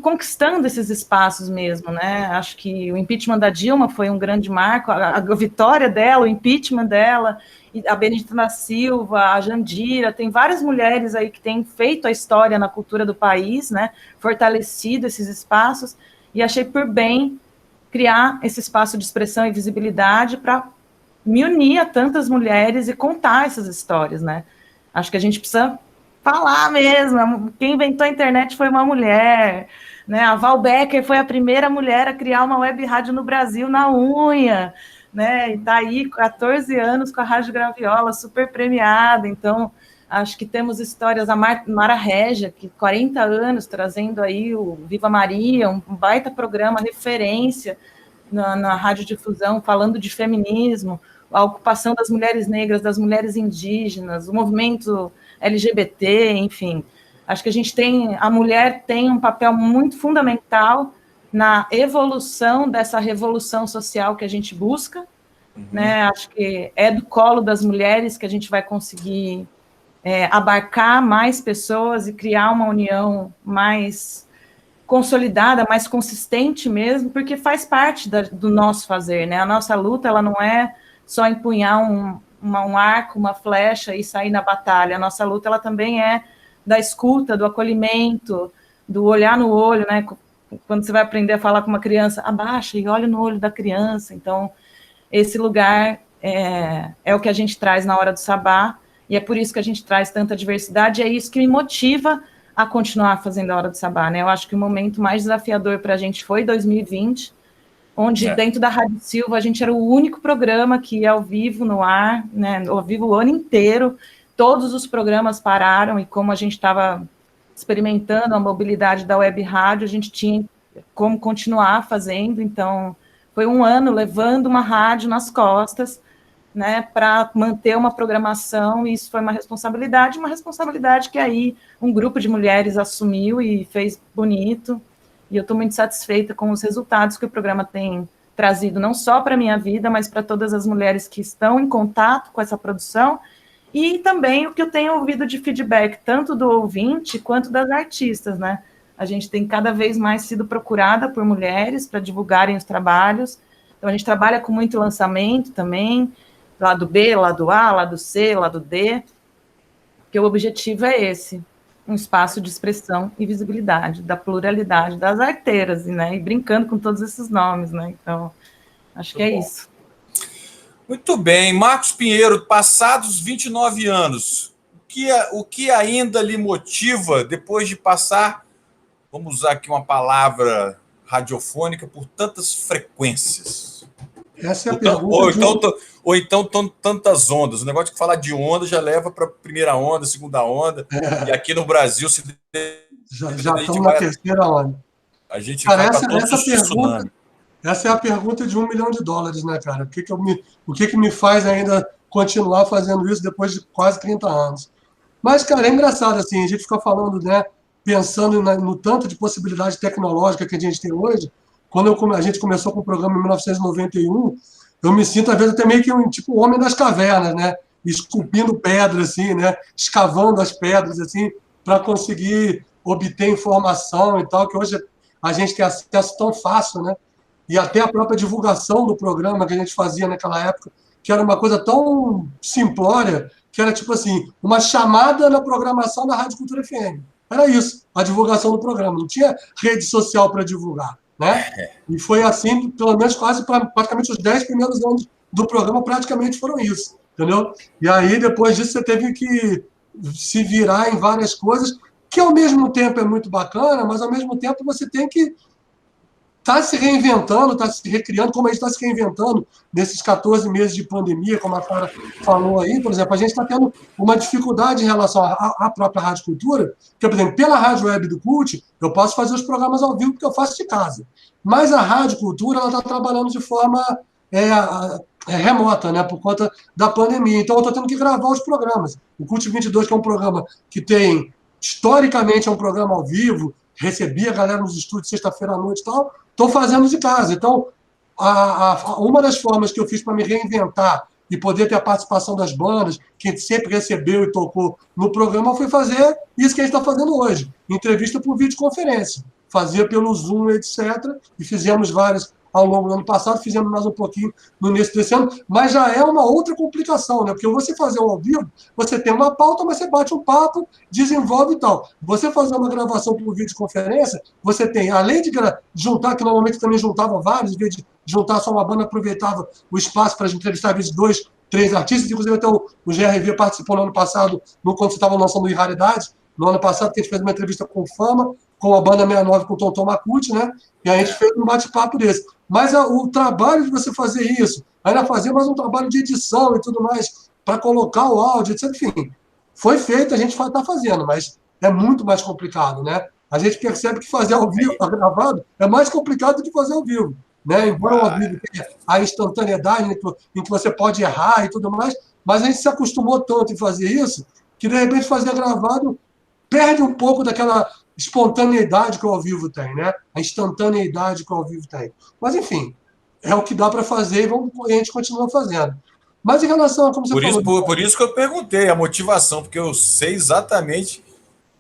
conquistando esses espaços mesmo, né? Acho que o impeachment da Dilma foi um grande marco, a vitória dela, o impeachment dela, a Benedita da Silva, a Jandira, tem várias mulheres aí que têm feito a história na cultura do país, né? Fortalecido esses espaços, e achei por bem criar esse espaço de expressão e visibilidade para me unir a tantas mulheres e contar essas histórias, né? Acho que a gente precisa falar mesmo. Quem inventou a internet foi uma mulher, né? A Val Becker foi a primeira mulher a criar uma web rádio no Brasil na unha, né? E tá aí 14 anos com a Rádio Graviola, super premiada. Então, acho que temos histórias, a Mara Regia, que 40 anos trazendo aí o Viva Maria, um baita programa, referência na radiodifusão, falando de feminismo, a ocupação das mulheres negras, das mulheres indígenas, o movimento LGBT, enfim. Acho que a mulher tem um papel muito fundamental na evolução dessa revolução social que a gente busca, né? Acho que é do colo das mulheres que a gente vai conseguir abarcar mais pessoas e criar uma união mais consolidada, mais consistente mesmo, porque faz parte do nosso fazer, né? A nossa luta, ela não é só empunhar um arco, uma flecha e sair na batalha. A nossa luta, ela também é da escuta, do acolhimento, do olhar no olho, né? Quando você vai aprender a falar com uma criança, abaixa e olha no olho da criança. Então, esse lugar é o que a gente traz na Hora do Sabá, e é por isso que a gente traz tanta diversidade, e é isso que me motiva a continuar fazendo a Hora do Sabá, né? Eu acho que o momento mais desafiador para a gente foi 2020, onde dentro da Rádio Silva a gente era o único programa que ia ao vivo no ar, né? Ao vivo o ano inteiro, todos os programas pararam, e como a gente estava experimentando a mobilidade da web rádio, a gente tinha como continuar fazendo. Então, foi um ano levando uma rádio nas costas, né, para manter uma programação, e isso foi uma responsabilidade que aí um grupo de mulheres assumiu e fez bonito, e eu estou muito satisfeita com os resultados que o programa tem trazido, não só para a minha vida, mas para todas as mulheres que estão em contato com essa produção, e também o que eu tenho ouvido de feedback, tanto do ouvinte quanto das artistas, né? A gente tem cada vez mais sido procurada por mulheres para divulgarem os trabalhos, então a gente trabalha com muito lançamento também, lado B, lado A, lado C, lado D, porque o objetivo é esse, um espaço de expressão e visibilidade da pluralidade das arteiras, né? E brincando com todos esses nomes, né? Então, acho que é isso. Muito bem. Marcos Pinheiro, passados 29 anos, o que ainda lhe motiva depois de passar, vamos usar aqui uma palavra radiofônica, por tantas frequências? Essa é a pergunta. Ou então tantas ondas. O negócio de falar de onda já leva para a primeira onda, segunda onda. E aqui no Brasil já estamos na terceira onda. A gente vai para todos os tsunami. Essa é a pergunta de $1 milhão, né, cara? O que me faz ainda continuar fazendo isso depois de quase 30 anos? Mas, cara, é engraçado, assim, a gente fica falando, né, pensando no tanto de possibilidade tecnológica que a gente tem hoje. Quando a gente começou com o programa em 1991, eu me sinto, às vezes, até meio que um homem das cavernas, né? Esculpindo pedra, assim, né? Escavando as pedras, assim, para conseguir obter informação e tal, que hoje a gente tem acesso tão fácil, né? E até a própria divulgação do programa que a gente fazia naquela época, que era uma coisa tão simplória, que era tipo assim, uma chamada na programação da Rádio Cultura FM. Era isso, a divulgação do programa. Não tinha rede social para divulgar, né? E foi assim, pelo menos praticamente os 10 primeiros anos do programa praticamente foram isso, entendeu? E aí, depois disso, você teve que se virar em várias coisas, que ao mesmo tempo é muito bacana, mas ao mesmo tempo você tem que estar se reinventando, estar se recriando, como a gente está se reinventando nesses 14 meses de pandemia, como a Clara falou aí, por exemplo, a gente está tendo uma dificuldade em relação à própria Rádio Cultura, porque, por exemplo, pela Rádio Web do CUT, eu posso fazer os programas ao vivo porque eu faço de casa. Mas a Rádio Cultura ela está trabalhando de forma remota, né, por conta da pandemia. Então, eu estou tendo que gravar os programas. O CUT 22, que é um programa que tem, historicamente, é um programa ao vivo, recebia a galera nos estúdios sexta-feira à noite e tal, estou fazendo de casa. Então, uma das formas que eu fiz para me reinventar e poder ter a participação das bandas, que sempre recebeu e tocou no programa, foi fazer isso que a gente está fazendo hoje, entrevista por videoconferência. Fazia pelo Zoom, etc. E fizemos várias ao longo do ano passado, fizemos mais um pouquinho no início desse ano, mas já é uma outra complicação, né? Porque você fazer um ao vivo, você tem uma pauta, mas você bate um papo, desenvolve e tal. Você fazer uma gravação por videoconferência, você tem, além de juntar, que normalmente também juntava vários, em vez de juntar só uma banda, aproveitava o espaço para entrevistar, às vezes, 2, 3 artistas, inclusive até o GRV participou no ano passado, quando você estava lançando o Raridade, no ano passado, que a gente fez uma entrevista com Fama, com a banda 69, com o Tonton Macuti, né? E a gente fez um bate-papo desse. Mas o trabalho de você fazer isso, ainda fazer mais um trabalho de edição e tudo mais, para colocar o áudio, etc. Enfim, foi feito, a gente está fazendo, mas é muito mais complicado, né? A gente percebe que fazer ao vivo, gravado, é mais complicado do que fazer ao vivo, né? Embora ao vivo tenha a instantaneidade em que você pode errar e tudo mais, mas a gente se acostumou tanto em fazer isso, que de repente fazer gravado perde um pouco daquela espontaneidade que o ao vivo tem, né? A instantaneidade que o ao vivo tem. Mas, enfim, é o que dá para fazer e a gente continua fazendo. Mas em relação a como você falou... Por isso que eu perguntei a motivação, porque eu sei exatamente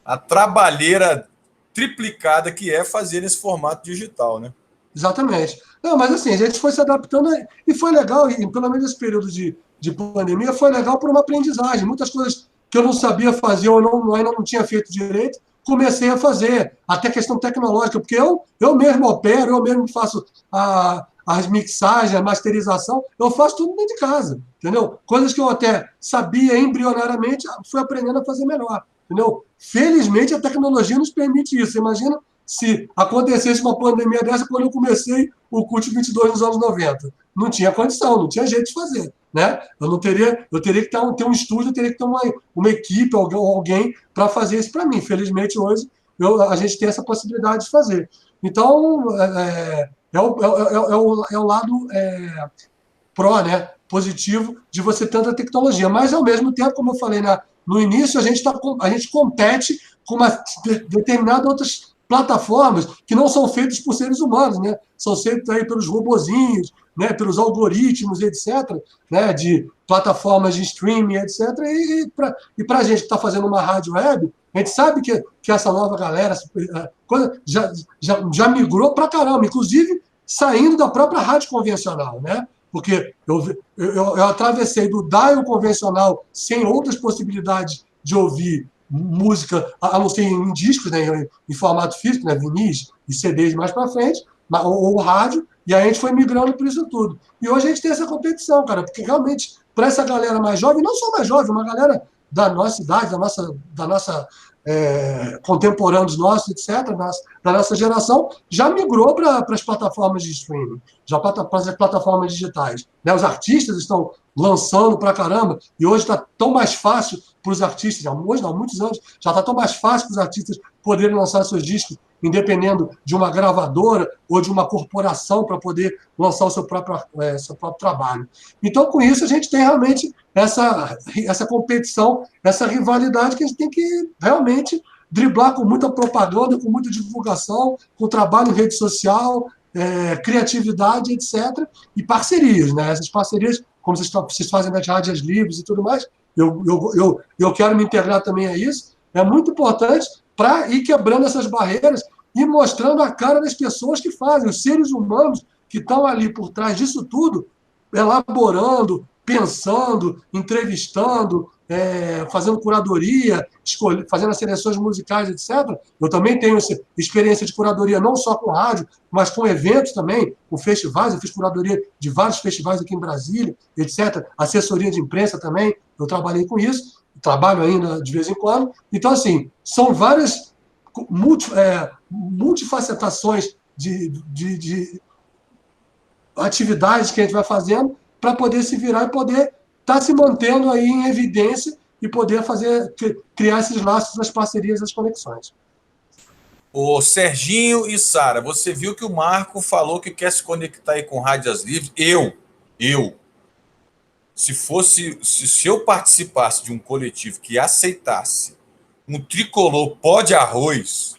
a trabalheira triplicada que é fazer nesse formato digital, né? Exatamente. Não, mas assim, a gente foi se adaptando e foi legal, e pelo menos esse período de pandemia foi legal por uma aprendizagem. Muitas coisas que eu não sabia fazer ou ainda não tinha feito direito, comecei a fazer, até questão tecnológica, porque eu mesmo opero, eu mesmo faço as mixagens, a masterização, eu faço tudo dentro de casa, entendeu? Coisas que eu até sabia embrionariamente, fui aprendendo a fazer melhor, entendeu? Felizmente, a tecnologia nos permite isso. Imagina se acontecesse uma pandemia dessa quando eu comecei o CUT 22 nos anos 90. Não tinha condição, não tinha jeito de fazer, né? Eu teria que ter um estúdio, eu teria que ter uma equipe, alguém para fazer isso para mim. Felizmente, hoje, a gente tem essa possibilidade de fazer. Então, é o lado pró, né? Positivo de você ter tanta tecnologia. Mas, ao mesmo tempo, como eu falei no início, a gente compete com uma determinada outras plataformas que não são feitas por seres humanos, né? São feitas aí pelos robozinhos, né? Pelos algoritmos, etc., né? De plataformas de streaming, etc. E para a gente que está fazendo uma rádio web, a gente sabe que essa nova galera já migrou para caramba, inclusive saindo da própria rádio convencional, né? Porque eu atravessei do dial convencional sem outras possibilidades de ouvir música, a não ser em discos, né, em formato físico, né, vinis e CDs mais para frente, ou rádio, e aí a gente foi migrando por isso tudo. E hoje a gente tem essa competição, cara, porque realmente, para essa galera mais jovem, não só mais jovem, uma galera da nossa idade, da nossa contemporâneos nossos, etc., da nossa geração, já migrou para as plataformas de streaming, já para as plataformas digitais. Né? Os artistas estão lançando para caramba, e hoje está tão mais fácil para os artistas, hoje não, há muitos anos, já está tão mais fácil para os artistas poderem lançar seus discos, independendo de uma gravadora ou de uma corporação para poder lançar o seu próprio trabalho. Então, com isso, a gente tem realmente essa competição, essa rivalidade que a gente tem que realmente driblar com muita propaganda, com muita divulgação, com trabalho em rede social, criatividade, etc., e parcerias, né? Essas parcerias, como vocês fazem nas rádios livres e tudo mais, eu quero me integrar também a isso, é muito importante para ir quebrando essas barreiras e mostrando a cara das pessoas que fazem, os seres humanos que estão ali por trás disso tudo, elaborando, pensando, entrevistando, fazendo curadoria, fazendo as seleções musicais, etc. Eu também tenho experiência de curadoria não só com rádio, mas com eventos também, com festivais. Eu fiz curadoria de vários festivais aqui em Brasília, etc. Assessoria de imprensa também, eu trabalhei com isso, trabalho ainda de vez em quando. Então, assim, são várias multifacetações de atividades que a gente vai fazendo para poder se virar e poder estar se mantendo aí em evidência e poder criar esses laços das parcerias, das conexões. Ô, Serginho e Sara, você viu que o Marco falou que quer se conectar aí com Rádios Livres? Se eu participasse de um coletivo que aceitasse um tricolor pó de arroz,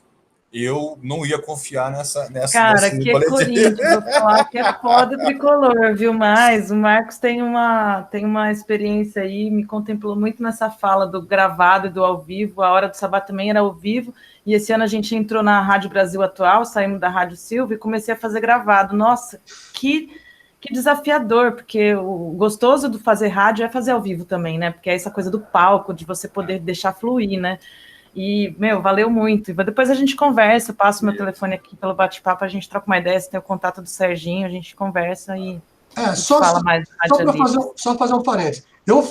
eu não ia confiar nessa Cara, que é Corinthians, vou falar que é foda tricolor, viu? Mas o Marcos tem uma experiência aí, me contemplou muito nessa fala do gravado e do ao vivo. A Hora do Sabá também era ao vivo, e esse ano a gente entrou na Rádio Brasil Atual, saímos da Rádio Silva e comecei a fazer gravado. Nossa, que desafiador, porque o gostoso do fazer rádio é fazer ao vivo também, né? Porque é essa coisa do palco, de você poder deixar fluir, né? E, valeu muito. E depois a gente conversa, eu passo meu telefone aqui pelo bate-papo, a gente troca uma ideia, você tem o contato do Serginho, a gente conversa e fala mais. Só fazer um parênteses. Eu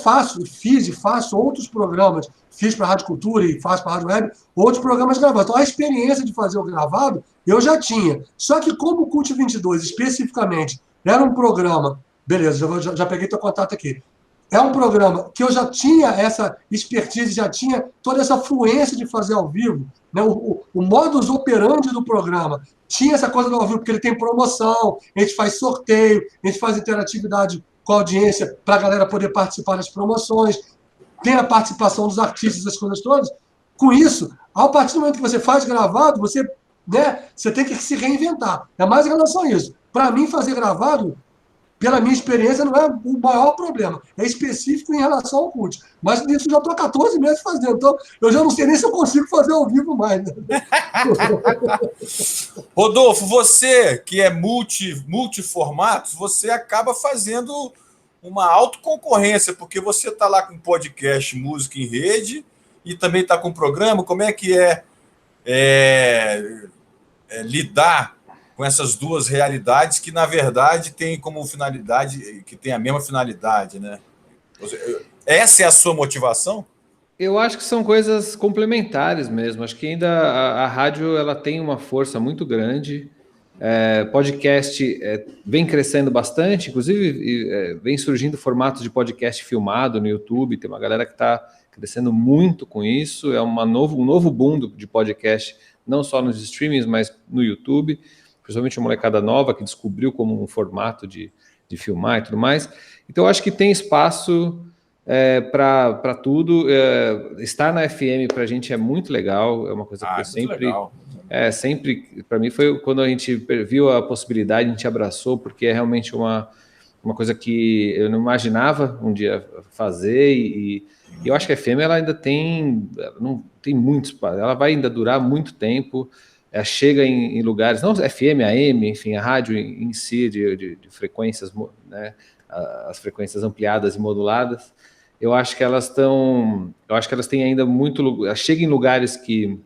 fiz e faço outros programas, fiz para a Rádio Cultura e faço para a Rádio Web, outros programas gravados. Então, a experiência de fazer o gravado, eu já tinha. Só que como o Cult 22, especificamente, era um programa... Beleza, já peguei teu contato aqui. É um programa que eu já tinha essa expertise, já tinha toda essa fluência de fazer ao vivo, né? O modus operandi do programa tinha essa coisa do ao vivo, porque ele tem promoção, a gente faz sorteio, a gente faz interatividade com a audiência para a galera poder participar das promoções, tem a participação dos artistas, das coisas todas. Com isso, a partir do momento que você faz gravado, você tem que se reinventar. É mais em relação a isso. Para mim, fazer gravado, pela minha experiência, não é o maior problema. É específico em relação ao CUT. Mas isso já estou há 14 meses fazendo. Então, eu já não sei nem se eu consigo fazer ao vivo mais. Né? Rodolfo, você que é multiformatos, você acaba fazendo uma autoconcorrência, porque você está lá com podcast Música em Rede e também está com programa. Como é que lidar com essas duas realidades que, na verdade, têm como finalidade, que tem a mesma finalidade, né? Essa é a sua motivação? Eu acho que são coisas complementares mesmo. Acho que ainda a rádio ela tem uma força muito grande. Podcast vem crescendo bastante, inclusive vem surgindo formatos de podcast filmado no YouTube. Tem uma galera que está crescendo muito com isso. É um novo boom de podcast, não só nos streamings, mas no YouTube. Principalmente a molecada nova que descobriu como um formato de filmar e tudo mais. Então, eu acho que tem espaço para tudo. Estar na FM para a gente é muito legal, é uma coisa que eu sempre, para mim foi quando a gente viu a possibilidade, a gente abraçou, porque é realmente uma coisa que eu não imaginava um dia fazer, e eu acho que a FM ela ainda não tem muito espaço, ela vai ainda durar muito tempo. Chega em lugares, não FM, AM, enfim, a rádio em si, de frequências, né, as frequências ampliadas e moduladas, eu acho que elas têm ainda muito, chega em lugares que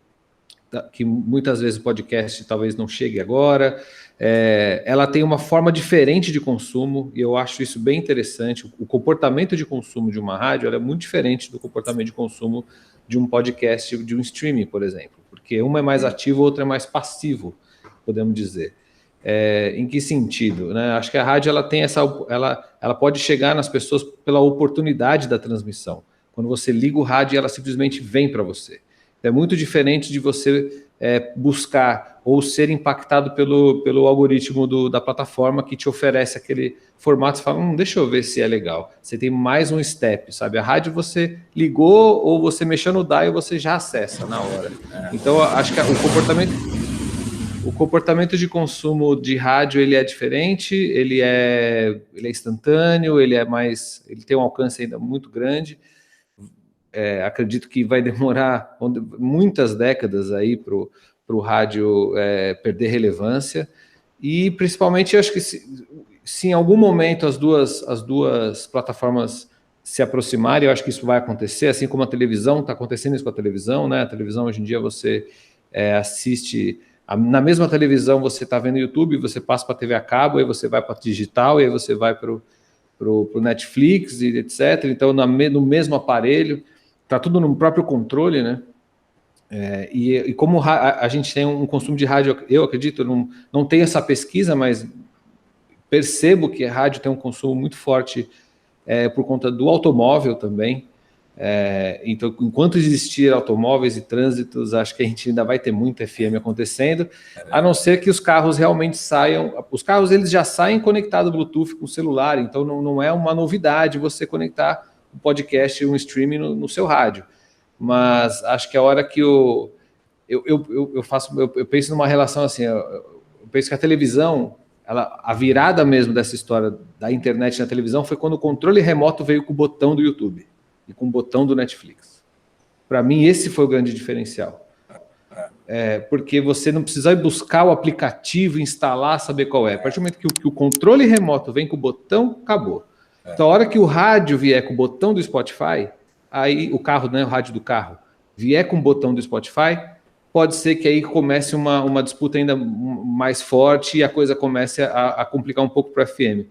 muitas vezes o podcast talvez não chegue agora. Ela tem uma forma diferente de consumo, e eu acho isso bem interessante. O comportamento de consumo de uma rádio ela é muito diferente do comportamento de consumo de um podcast, de um streaming, por exemplo, porque uma é mais ativo, outra é mais passivo, podemos dizer. Em que sentido? Né? Acho que a rádio ela tem ela pode chegar nas pessoas pela oportunidade da transmissão. Quando você liga o rádio, ela simplesmente vem para você. É muito diferente de você buscar ou ser impactado pelo algoritmo da plataforma que te oferece aquele formato. Você fala, deixa eu ver se é legal. Você tem mais um step, sabe? A rádio você ligou ou você mexeu no dial, você já acessa na hora. Então, acho que o comportamento de consumo de rádio ele é diferente, ele é instantâneo, ele tem um alcance ainda muito grande. Acredito que vai demorar muitas décadas aí para o rádio perder relevância, e principalmente eu acho que se em algum momento as duas plataformas se aproximarem, eu acho que isso vai acontecer, assim como a televisão, está acontecendo isso com a televisão, né? A televisão, hoje em dia, você assiste... Na mesma televisão, você está vendo YouTube, você passa para a TV a cabo, aí você vai para digital, e aí você vai para o Netflix, e etc. Então, no mesmo aparelho, está tudo no próprio controle, né? E como a gente tem um consumo de rádio, eu acredito, não tenho essa pesquisa, mas percebo que a rádio tem um consumo muito forte por conta do automóvel também. Então, enquanto existir automóveis e trânsitos, acho que a gente ainda vai ter muito FM acontecendo, a não ser que os carros realmente saiam. Os carros, eles já saem conectados Bluetooth com o celular, então não é uma novidade você conectar um podcast, um streaming no seu rádio. Mas acho que a hora que eu penso numa relação assim, eu penso que a televisão, a virada mesmo dessa história da internet na televisão foi quando o controle remoto veio com o botão do YouTube e com o botão do Netflix. Para mim, esse foi o grande diferencial. Porque você não precisa ir buscar o aplicativo, instalar, saber qual é. A partir do momento que o controle remoto vem com o botão, acabou. Então, a hora que o rádio vier com o botão do Spotify, aí o carro, né, o rádio do carro, vier com o botão do Spotify, pode ser que aí comece uma disputa ainda mais forte e a coisa comece a complicar um pouco para a FM.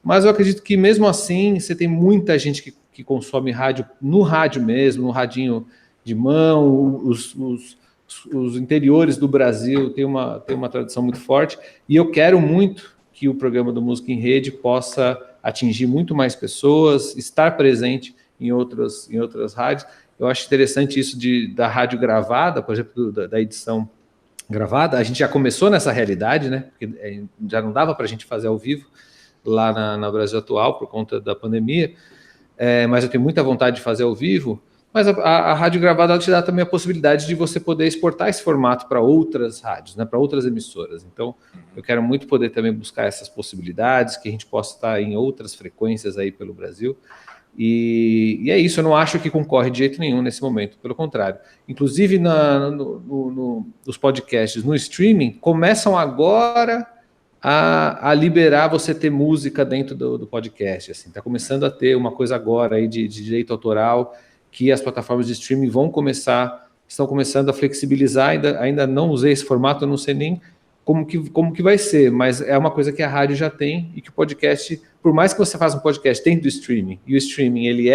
Mas eu acredito que mesmo assim, você tem muita gente que consome rádio no rádio mesmo, no radinho de mão, os interiores do Brasil tem uma tradição muito forte, e eu quero muito que o programa do Música em Rede possa atingir muito mais pessoas, estar presente em outras rádios. Eu acho interessante isso da rádio gravada, por exemplo, da edição gravada. A gente já começou nessa realidade, né? Porque já não dava para a gente fazer ao vivo lá na Brasil Atual por conta da pandemia, mas eu tenho muita vontade de fazer ao vivo. Mas a rádio gravada, ela te dá também a possibilidade de você poder exportar esse formato para outras rádios, né, para outras emissoras. Então, eu quero muito poder também buscar essas possibilidades, que a gente possa estar em outras frequências aí pelo Brasil. E é isso, eu não acho que concorre de jeito nenhum nesse momento, pelo contrário. Inclusive, nos podcasts, no streaming, começam agora a liberar você ter música dentro do podcast. Está começando a ter uma coisa agora aí de direito autoral, que as plataformas de streaming estão começando a flexibilizar. Ainda não usei esse formato, eu não sei nem como que vai ser, mas é uma coisa que a rádio já tem, e que o podcast, por mais que você faça um podcast dentro do streaming, e o streaming ele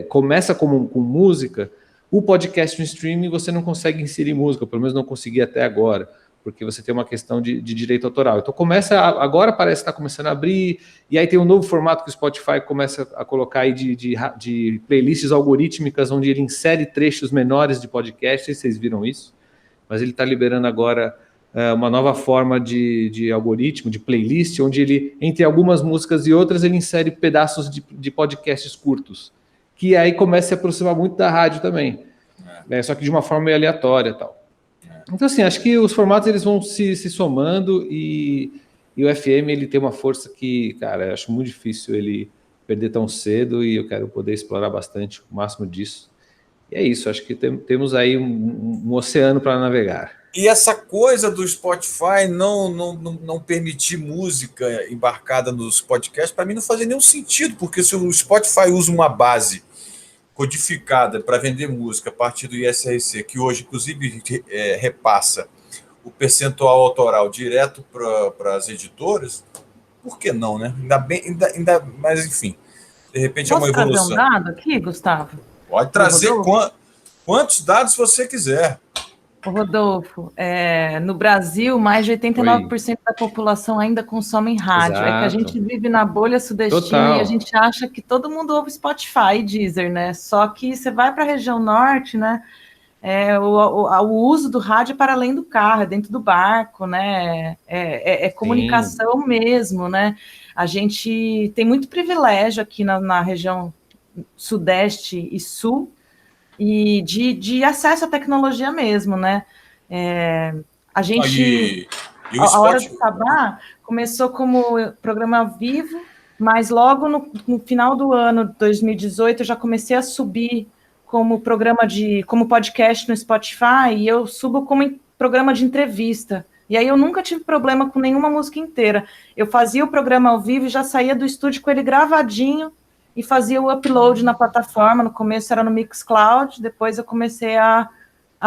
começa com música, o podcast no streaming você não consegue inserir música, pelo menos não consegui até agora, porque você tem uma questão de direito autoral. Então agora parece que está começando a abrir, e aí tem um novo formato que o Spotify começa a colocar aí de playlists algorítmicas, onde ele insere trechos menores de podcast, vocês viram isso, mas ele está liberando agora uma nova forma de algoritmo, de playlist, onde ele, entre algumas músicas e outras, ele insere pedaços de podcasts curtos, que aí começa a se aproximar muito da rádio também, só que de uma forma meio aleatória e tal. Então, assim, acho que os formatos eles vão se somando, e o FM ele tem uma força que, cara, eu acho muito difícil ele perder tão cedo, e eu quero poder explorar bastante o máximo disso. E é isso, acho que temos aí um oceano para navegar. E essa coisa do Spotify não permitir música embarcada nos podcasts, para mim não fazia nenhum sentido, porque se o Spotify usa uma base codificada para vender música a partir do ISRC, que hoje, inclusive, repassa o percentual autoral direto para as editoras, por que não, né? Mas, enfim, de repente é uma evolução. Posso trazer um dado aqui, Gustavo? Pode trazer quantos dados você quiser. Rodolfo, no Brasil, mais de 89% da população ainda consome rádio. Exato. É que a gente vive na bolha sudestina. Total. E a gente acha que todo mundo ouve Spotify e Deezer, né? Só que você vai para a região norte, né? O uso do rádio é para além do carro, é dentro do barco, né? É comunicação mesmo, né? A gente tem muito privilégio aqui na região sudeste e sul, e de acesso à tecnologia mesmo, né? A gente, a Hora do Sabá começou como programa ao vivo, mas logo no final do ano 2018 eu já comecei a subir como como podcast no Spotify, e eu subo como programa de entrevista. E aí eu nunca tive problema com nenhuma música inteira. Eu fazia o programa ao vivo e já saía do estúdio com ele gravadinho, e fazia o upload na plataforma. No começo era no Mixcloud, depois eu comecei a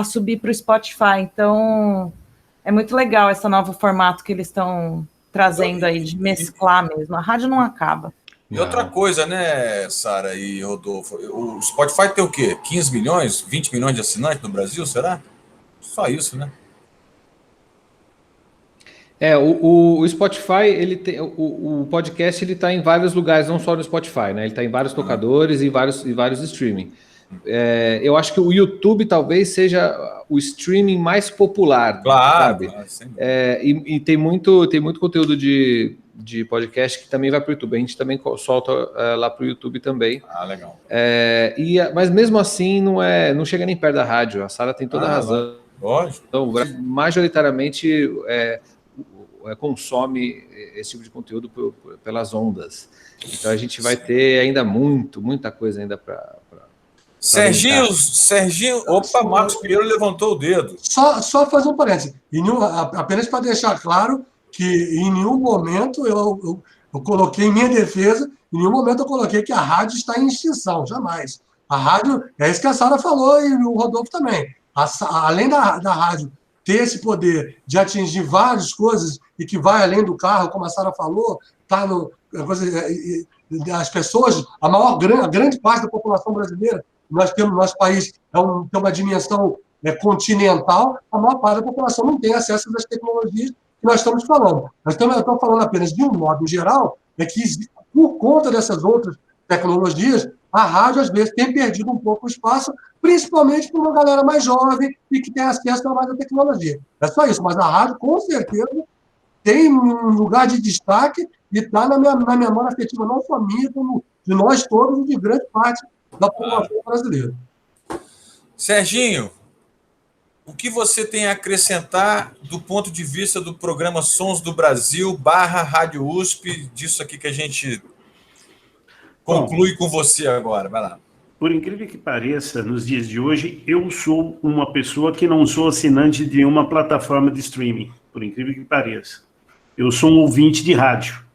subir para o Spotify. Então, é muito legal esse novo formato que eles estão trazendo aí, de mesclar mesmo. A rádio não acaba. E outra coisa, né, Sara e Rodolfo? O Spotify tem o quê? 15 milhões, 20 milhões de assinantes no Brasil, será? Só isso, né? O Spotify, ele tem, o podcast ele está em vários lugares, não só no Spotify, né? Ele está em vários tocadores e vários streaming. Eu acho que o YouTube talvez seja o streaming mais popular, claro, sabe? E tem muito conteúdo de podcast que também vai para o YouTube. A gente também solta lá para o YouTube também. Legal. Mas mesmo assim não chega nem perto da rádio. A Sara tem toda a razão. Lógico. Então, majoritariamente consome esse tipo de conteúdo pelas ondas. Então a gente vai ter ainda muita coisa ainda para Serginho, opa, Marcos Pinheiro levantou o dedo. Só fazer um parênteses. Apenas para deixar claro que em nenhum momento eu coloquei em minha defesa, em nenhum momento eu coloquei que a rádio está em extinção, jamais. A rádio, é isso que a Sara falou e o Rodolfo também. Além da rádio ter esse poder de atingir várias coisas e que vai além do carro, como a Sara falou, tá as pessoas, a grande parte da população brasileira, nosso país tem uma dimensão continental, a maior parte da população não tem acesso às tecnologias que nós estamos falando. Eu estou falando apenas de um modo geral, que por conta dessas outras tecnologias, a rádio, às vezes, tem perdido um pouco o espaço, principalmente para uma galera mais jovem e que tem acesso a mais à tecnologia. É só isso, mas a rádio, com certeza, tem um lugar de destaque e está na memória afetiva não só minha, como de nós todos e de grande parte da população brasileira. Serginho, o que você tem a acrescentar do ponto de vista do programa Sons do Brasil / Rádio USP, disso aqui que a gente conclui com você agora? Vai lá. Por incrível que pareça, nos dias de hoje, eu sou uma pessoa que não sou assinante de uma plataforma de streaming, por incrível que pareça. Eu sou um ouvinte de rádio.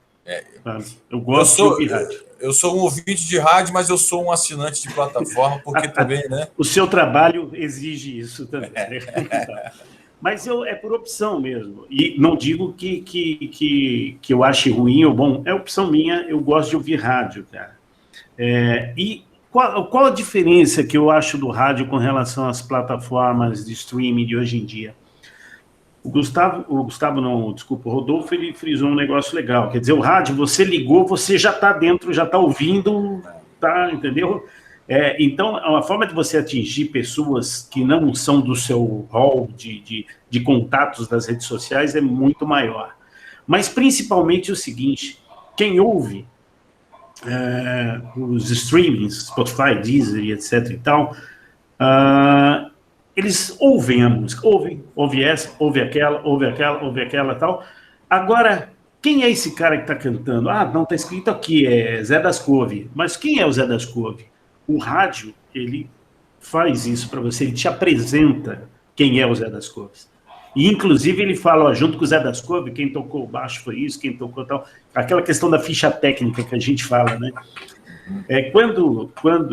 Eu gosto de ouvir rádio. Eu sou um ouvinte de rádio, mas eu sou um assinante de plataforma, porque também, né? O seu trabalho exige isso também. Mas é por opção mesmo. E não digo que eu ache ruim ou bom, é opção minha, eu gosto de ouvir rádio, cara. E qual a diferença que eu acho do rádio com relação às plataformas de streaming de hoje em dia? O Rodolfo, ele frisou um negócio legal. Quer dizer, o rádio, você ligou, você já está dentro, já está ouvindo, tá, entendeu? Então, a forma de você atingir pessoas que não são do seu hall de contatos das redes sociais é muito maior. Mas, principalmente, o seguinte, quem ouve os streamings, Spotify, Deezer, etc. e tal, eles ouvem a música, ouve essa, ouve aquela tal. Agora, quem é esse cara que está cantando? Não, está escrito aqui, é Zé das Couve. Mas quem é o Zé das Couve? O rádio, ele faz isso para você, ele te apresenta quem é o Zé das Couves. E, inclusive, ele fala, junto com o Zé das Couve, quem tocou baixo foi isso, quem tocou tal. Aquela questão da ficha técnica que a gente fala, né? Quando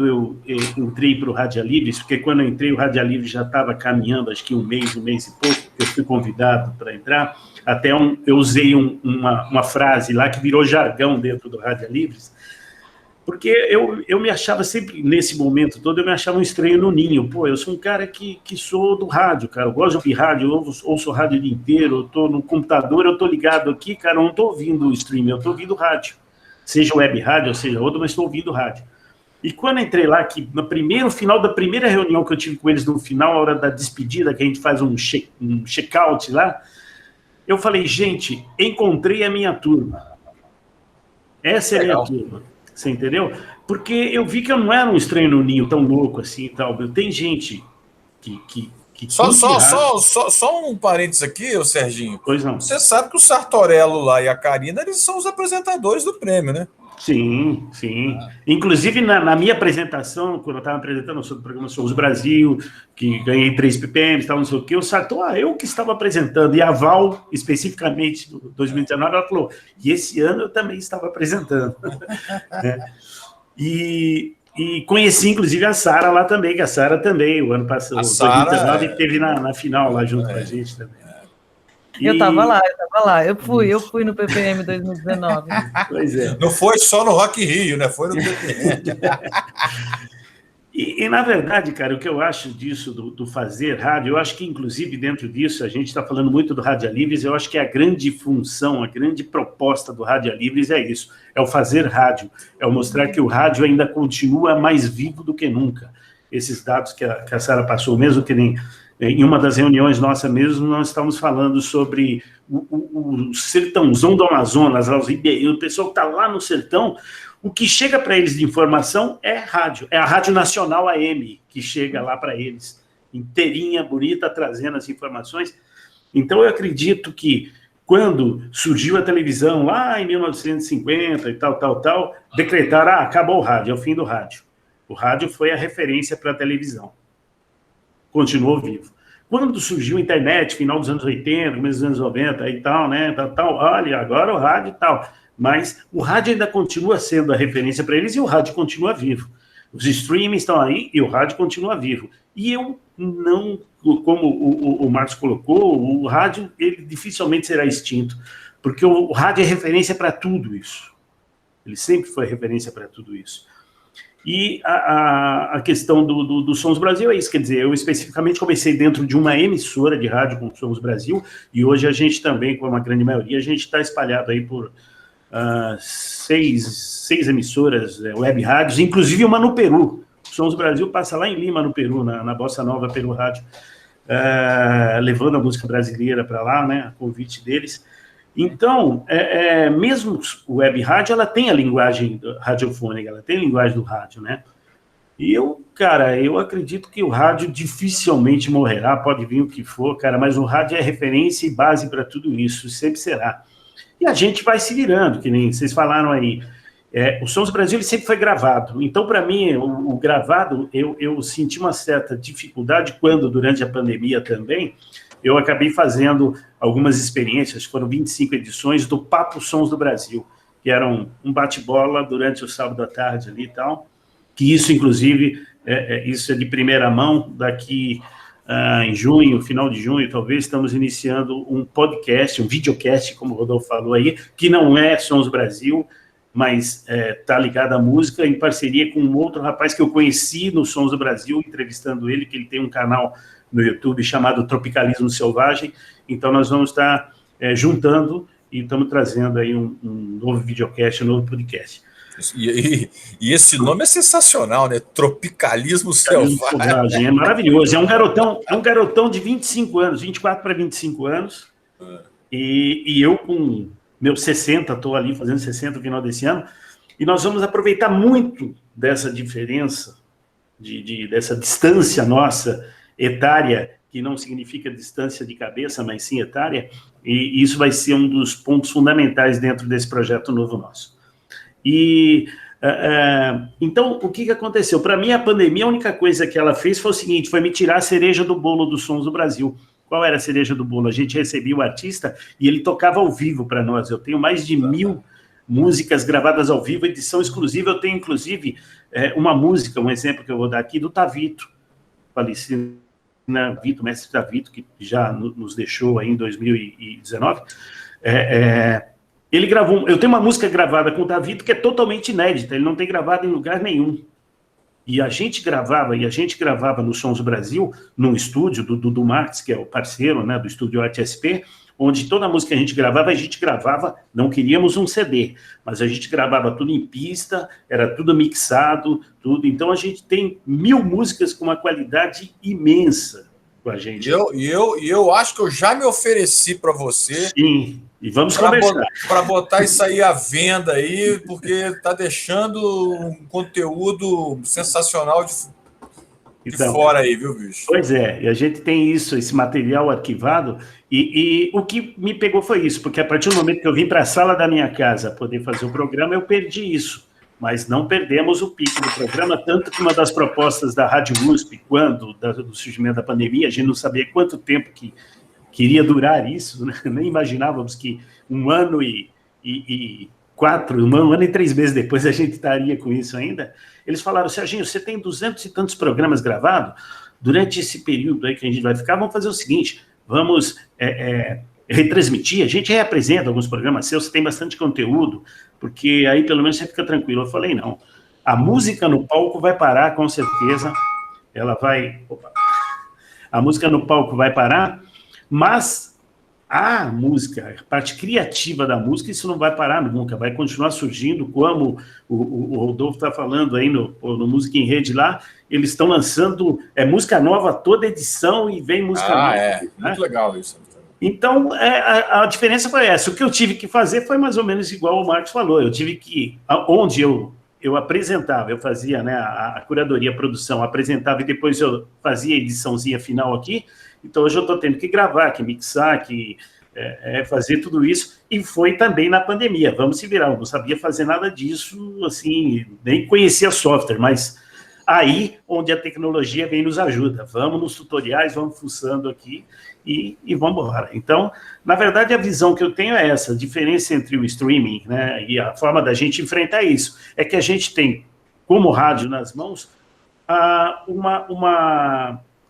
eu entrei para o Rádio Livres, porque quando eu entrei, o Rádio Livres já estava caminhando, acho que um mês e pouco, eu fui convidado para entrar, até eu usei uma frase lá que virou jargão dentro do Rádio Livres, porque eu me achava sempre, nesse momento todo, eu me achava um estranho no ninho. Pô, eu sou um cara que sou do rádio, cara, eu gosto de ouvir rádio, eu ouço rádio o dia inteiro, eu estou no computador, eu estou ligado aqui, cara, eu não estou ouvindo o stream, eu estou ouvindo rádio. Seja web rádio, ou seja outro, mas estou ouvindo rádio. E quando entrei lá, que no final da primeira reunião que eu tive com eles, no final, a hora da despedida, que a gente faz um check-out lá, eu falei, gente, encontrei a minha turma. Essa é a minha turma. Você entendeu? Porque eu vi que eu não era um estranho no ninho tão louco assim e tal. Tem gente que Só um parênteses aqui, ô Serginho. Pois não. Você sabe que o Sartorello lá e a Karina, eles são os apresentadores do prêmio, né? Sim. Inclusive, na minha apresentação, quando eu estava apresentando sobre o programa Sons Brasil, que ganhei 3 ppm, tal, não sei o quê, o Sartor, eu que estava apresentando, e a Val, especificamente, em 2019, ela falou, e esse ano eu também estava apresentando. E conheci, inclusive, a Sara lá também, que a Sara também, o ano passado, 2019, esteve na final lá junto com a gente também. Eu estava lá. Eu fui no PPM 2019. Pois é. Não foi só no Rock in Rio, né? Foi no PPM. E, na verdade, cara, o que eu acho disso, do fazer rádio, eu acho que, inclusive, dentro disso, a gente está falando muito do Rádio Livres, eu acho que a grande função, a grande proposta do Rádio Livres é isso, é o fazer rádio, é o mostrar que o rádio ainda continua mais vivo do que nunca. Esses dados que a Sara passou, mesmo que nem em uma das reuniões nossa mesmo, nós estávamos falando sobre o sertãozão do Amazonas, o pessoal que está lá no sertão. O que chega para eles de informação é rádio, é a Rádio Nacional AM que chega lá para eles, inteirinha, bonita, trazendo as informações. Então, eu acredito que quando surgiu a televisão, lá em 1950 e tal, decretaram, acabou o rádio, é o fim do rádio. O rádio foi a referência para a televisão. Continuou vivo. Quando surgiu a internet, final dos anos 80, começo dos anos 90 e tal, né, olha, agora o rádio e tal. Mas o rádio ainda continua sendo a referência para eles e o rádio continua vivo. Os streamings estão aí e o rádio continua vivo. E eu não, como o Marcos colocou, o rádio ele dificilmente será extinto, porque o rádio é referência para tudo isso. Ele sempre foi referência para tudo isso. E a questão do Sons Brasil é isso, quer dizer, eu especificamente comecei dentro de uma emissora de rádio com Sons Brasil, e hoje a gente também, como a grande maioria, a gente está espalhado aí por seis emissoras, web rádios, inclusive uma no Peru. Sons Brasil passa lá em Lima, no Peru, na Bossa Nova Peru Rádio, levando a música brasileira para lá, né, a convite deles. Então, mesmo o web rádio, ela tem a linguagem radiofônica, ela tem a linguagem do rádio, né? E eu acredito que o rádio dificilmente morrerá, pode vir o que for, cara, mas o rádio é referência e base para tudo isso, sempre será. E a gente vai se virando, que nem vocês falaram aí. O Sons Brasil ele sempre foi gravado. Então, para mim, o gravado, eu senti uma certa dificuldade quando, durante a pandemia também, eu acabei fazendo algumas experiências, foram 25 edições do Papo Sons do Brasil, que era um bate-bola durante o sábado à tarde ali e tal, que isso, inclusive, isso é de primeira mão, daqui em junho, final de junho, talvez, estamos iniciando um podcast, um videocast, como o Rodolfo falou aí, que não é Sons Brasil, mas está ligado à música, em parceria com um outro rapaz que eu conheci no Sons do Brasil, entrevistando ele, que ele tem um canal no YouTube chamado Tropicalismo Selvagem. Então, nós vamos estar juntando e estamos trazendo aí um novo videocast, um novo podcast. E esse nome é sensacional, né? Tropicalismo Selvagem. É maravilhoso. É um garotão de 25 anos, 24 para 25 anos. E eu com meus 60, estou ali fazendo 60 no final desse ano, e nós vamos aproveitar muito dessa diferença, dessa distância nossa etária, que não significa distância de cabeça, mas sim etária, e isso vai ser um dos pontos fundamentais dentro desse projeto novo nosso. Então, o que aconteceu? Para mim, a pandemia, a única coisa que ela fez foi o seguinte, foi me tirar a cereja do bolo dos Sons do Brasil. Qual era a cereja do bolo? A gente recebia o artista e ele tocava ao vivo para nós. Eu tenho mais de 1000 músicas gravadas ao vivo, edição exclusiva. Eu tenho, inclusive, uma música, um exemplo que eu vou dar aqui, do Tavito, falecido, né, Vito, mestre Tavito, que já nos deixou aí em 2019. Ele gravou... Eu tenho uma música gravada com o Tavito que é totalmente inédita, ele não tem gravado em lugar nenhum. E a gente gravava no Sons Brasil, num estúdio do Marx, que é o parceiro, né, do estúdio Arte SP, onde toda a música que a gente gravava, não queríamos um CD, mas a gente gravava tudo em pista, era tudo mixado, tudo. Então a gente tem 1000 músicas com uma qualidade imensa com a gente. E eu acho que eu já me ofereci para você. Sim, e vamos conversar. Para botar isso aí à venda aí, porque está deixando um conteúdo sensacional de fora aí, viu, bicho? Pois é, e a gente tem isso, esse material arquivado, e o que me pegou foi isso, porque a partir do momento que eu vim para a sala da minha casa poder fazer o programa, eu perdi isso, mas não perdemos o pico do programa, tanto que uma das propostas da Rádio USP, do surgimento da pandemia, a gente não sabia quanto tempo que queria durar isso, né? Nem imaginávamos que 1 ano e um ano e 3 meses depois a gente estaria com isso ainda, eles falaram, Serginho, você tem 200 e tantos programas gravados, durante esse período aí que a gente vai ficar, vamos fazer o seguinte, vamos retransmitir, a gente reapresenta alguns programas seus, você tem bastante conteúdo, porque aí pelo menos você fica tranquilo. Eu falei, não, a música no palco vai parar, com certeza, a música no palco vai parar, mas a música, a parte criativa da música, isso não vai parar nunca, vai continuar surgindo, como o Rodolfo está falando aí no Música em Rede lá, eles estão lançando música nova toda edição e vem música nova. Né? Muito legal isso. Então, a diferença foi essa. O que eu tive que fazer foi mais ou menos igual o Marcos falou, eu tive que, onde eu apresentava, eu fazia, né, a curadoria, a produção, apresentava e depois eu fazia a ediçãozinha final aqui. Então, hoje eu estou tendo que gravar, que mixar, que fazer tudo isso. E foi também na pandemia. Vamos se virar. Eu não sabia fazer nada disso, assim, nem conhecia software, mas aí onde a tecnologia vem nos ajuda. Vamos nos tutoriais, vamos fuçando aqui e vamos embora. Então, na verdade, a visão que eu tenho é essa, a diferença entre o streaming, né, e a forma da gente enfrentar isso. É que a gente tem, como rádio nas mãos,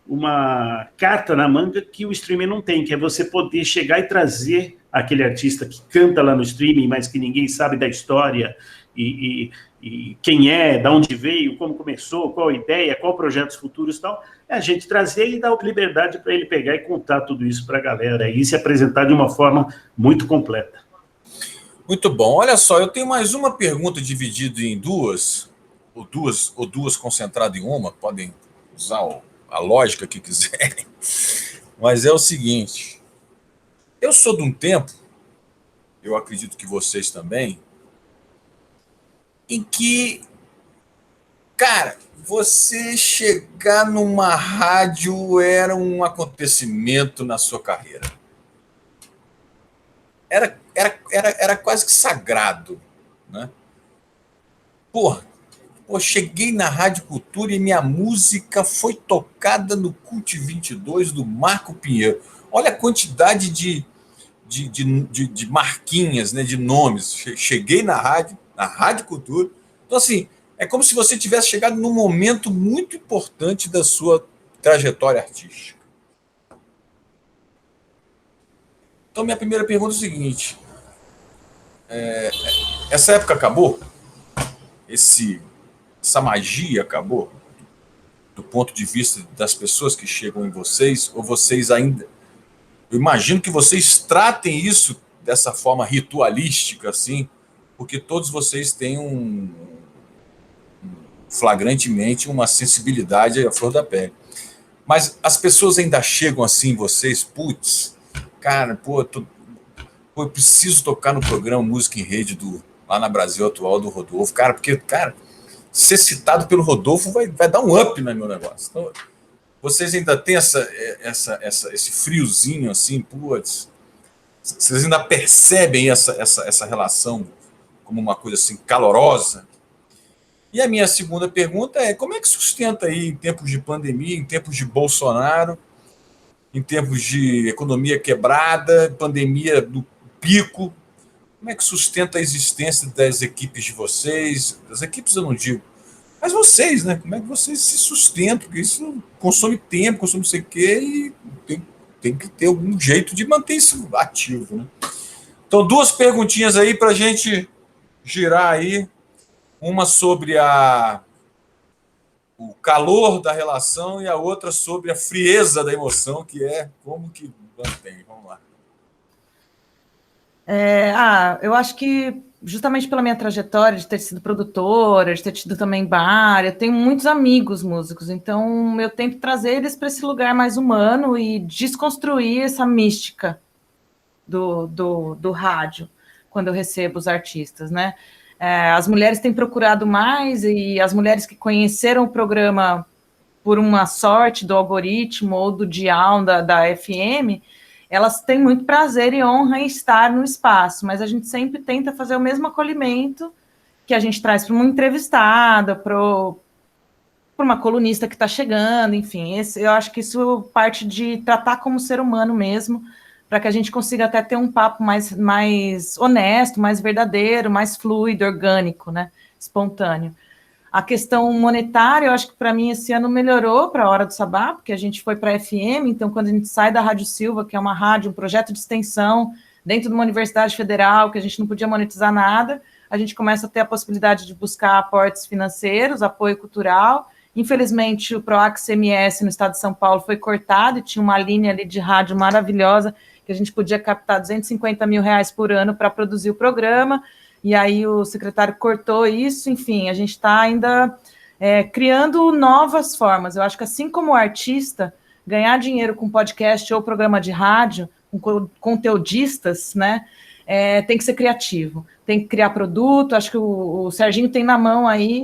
uma carta na manga que o streaming não tem, que é você poder chegar e trazer aquele artista que canta lá no streaming, mas que ninguém sabe da história, e quem é, de onde veio, como começou, qual a ideia, qual projetos futuros e tal, é a gente trazer e dar liberdade para ele pegar e contar tudo isso para a galera e se apresentar de uma forma muito completa. Muito bom. Olha só, eu tenho mais uma pergunta dividida em duas concentradas em uma, podem usar a lógica que quiserem, mas é o seguinte, eu sou de um tempo, eu acredito que vocês também, em que, cara, você chegar numa rádio era um acontecimento na sua carreira. Era quase que sagrado, né? Pô, cheguei na Rádio Cultura e minha música foi tocada no Cult 22 do Marco Pinheiro. Olha a quantidade de marquinhas, né, de nomes. Cheguei na Rádio Cultura. Então, assim, é como se você tivesse chegado num momento muito importante da sua trajetória artística. Então, minha primeira pergunta é o seguinte. Essa época acabou? Essa magia acabou? Do ponto de vista das pessoas que chegam em vocês? Ou vocês ainda... Eu imagino que vocês tratem isso dessa forma ritualística, assim, porque todos vocês têm flagrantemente uma sensibilidade à flor da pele. Mas as pessoas ainda chegam assim em vocês, putz, cara, eu preciso tocar no programa Música em Rede lá na Brasil Atual do Rodolfo, cara, porque, cara, ser citado pelo Rodolfo vai dar um up no meu negócio. Então, vocês ainda têm esse friozinho assim, putz, vocês ainda percebem essa relação como uma coisa assim calorosa? E a minha segunda pergunta é, como é que sustenta aí em tempos de pandemia, em tempos de Bolsonaro, em tempos de economia quebrada, pandemia do pico, como é que sustenta a existência das equipes de vocês? Das equipes eu não digo, mas vocês, né? Como é que vocês se sustentam? Porque isso consome tempo, consome não sei o quê, e tem que ter algum jeito de manter isso ativo, né? Então, duas perguntinhas aí para a gente girar aí. Uma sobre o calor da relação e a outra sobre a frieza da emoção, que é como que mantém. Vamos lá. Eu acho que justamente pela minha trajetória de ter sido produtora, de ter tido também bar, eu tenho muitos amigos músicos, então eu tento trazer eles para esse lugar mais humano e desconstruir essa mística do rádio, quando eu recebo os artistas, né? As mulheres têm procurado mais, e as mulheres que conheceram o programa por uma sorte do algoritmo ou do dial da FM, elas têm muito prazer e honra em estar no espaço, mas a gente sempre tenta fazer o mesmo acolhimento que a gente traz para uma entrevistada, para uma colunista que está chegando, enfim, eu acho que isso parte de tratar como ser humano mesmo, para que a gente consiga até ter um papo mais honesto, mais verdadeiro, mais fluido, orgânico, né? Espontâneo. A questão monetária, eu acho que para mim esse ano melhorou para a Hora do Sabá, porque a gente foi para a FM, então quando a gente sai da Rádio Silva, que é uma rádio, um projeto de extensão, dentro de uma universidade federal, que a gente não podia monetizar nada, a gente começa a ter a possibilidade de buscar aportes financeiros, apoio cultural. Infelizmente, o PROAC CMS no estado de São Paulo foi cortado e tinha uma linha ali de rádio maravilhosa que a gente podia captar R$250 mil por ano para produzir o programa, e aí o secretário cortou isso. Enfim, a gente está ainda criando novas formas. Eu acho que assim como o artista, ganhar dinheiro com podcast ou programa de rádio, com conteudistas, né, tem que ser criativo, tem que criar produto. Acho que o Serginho tem na mão aí,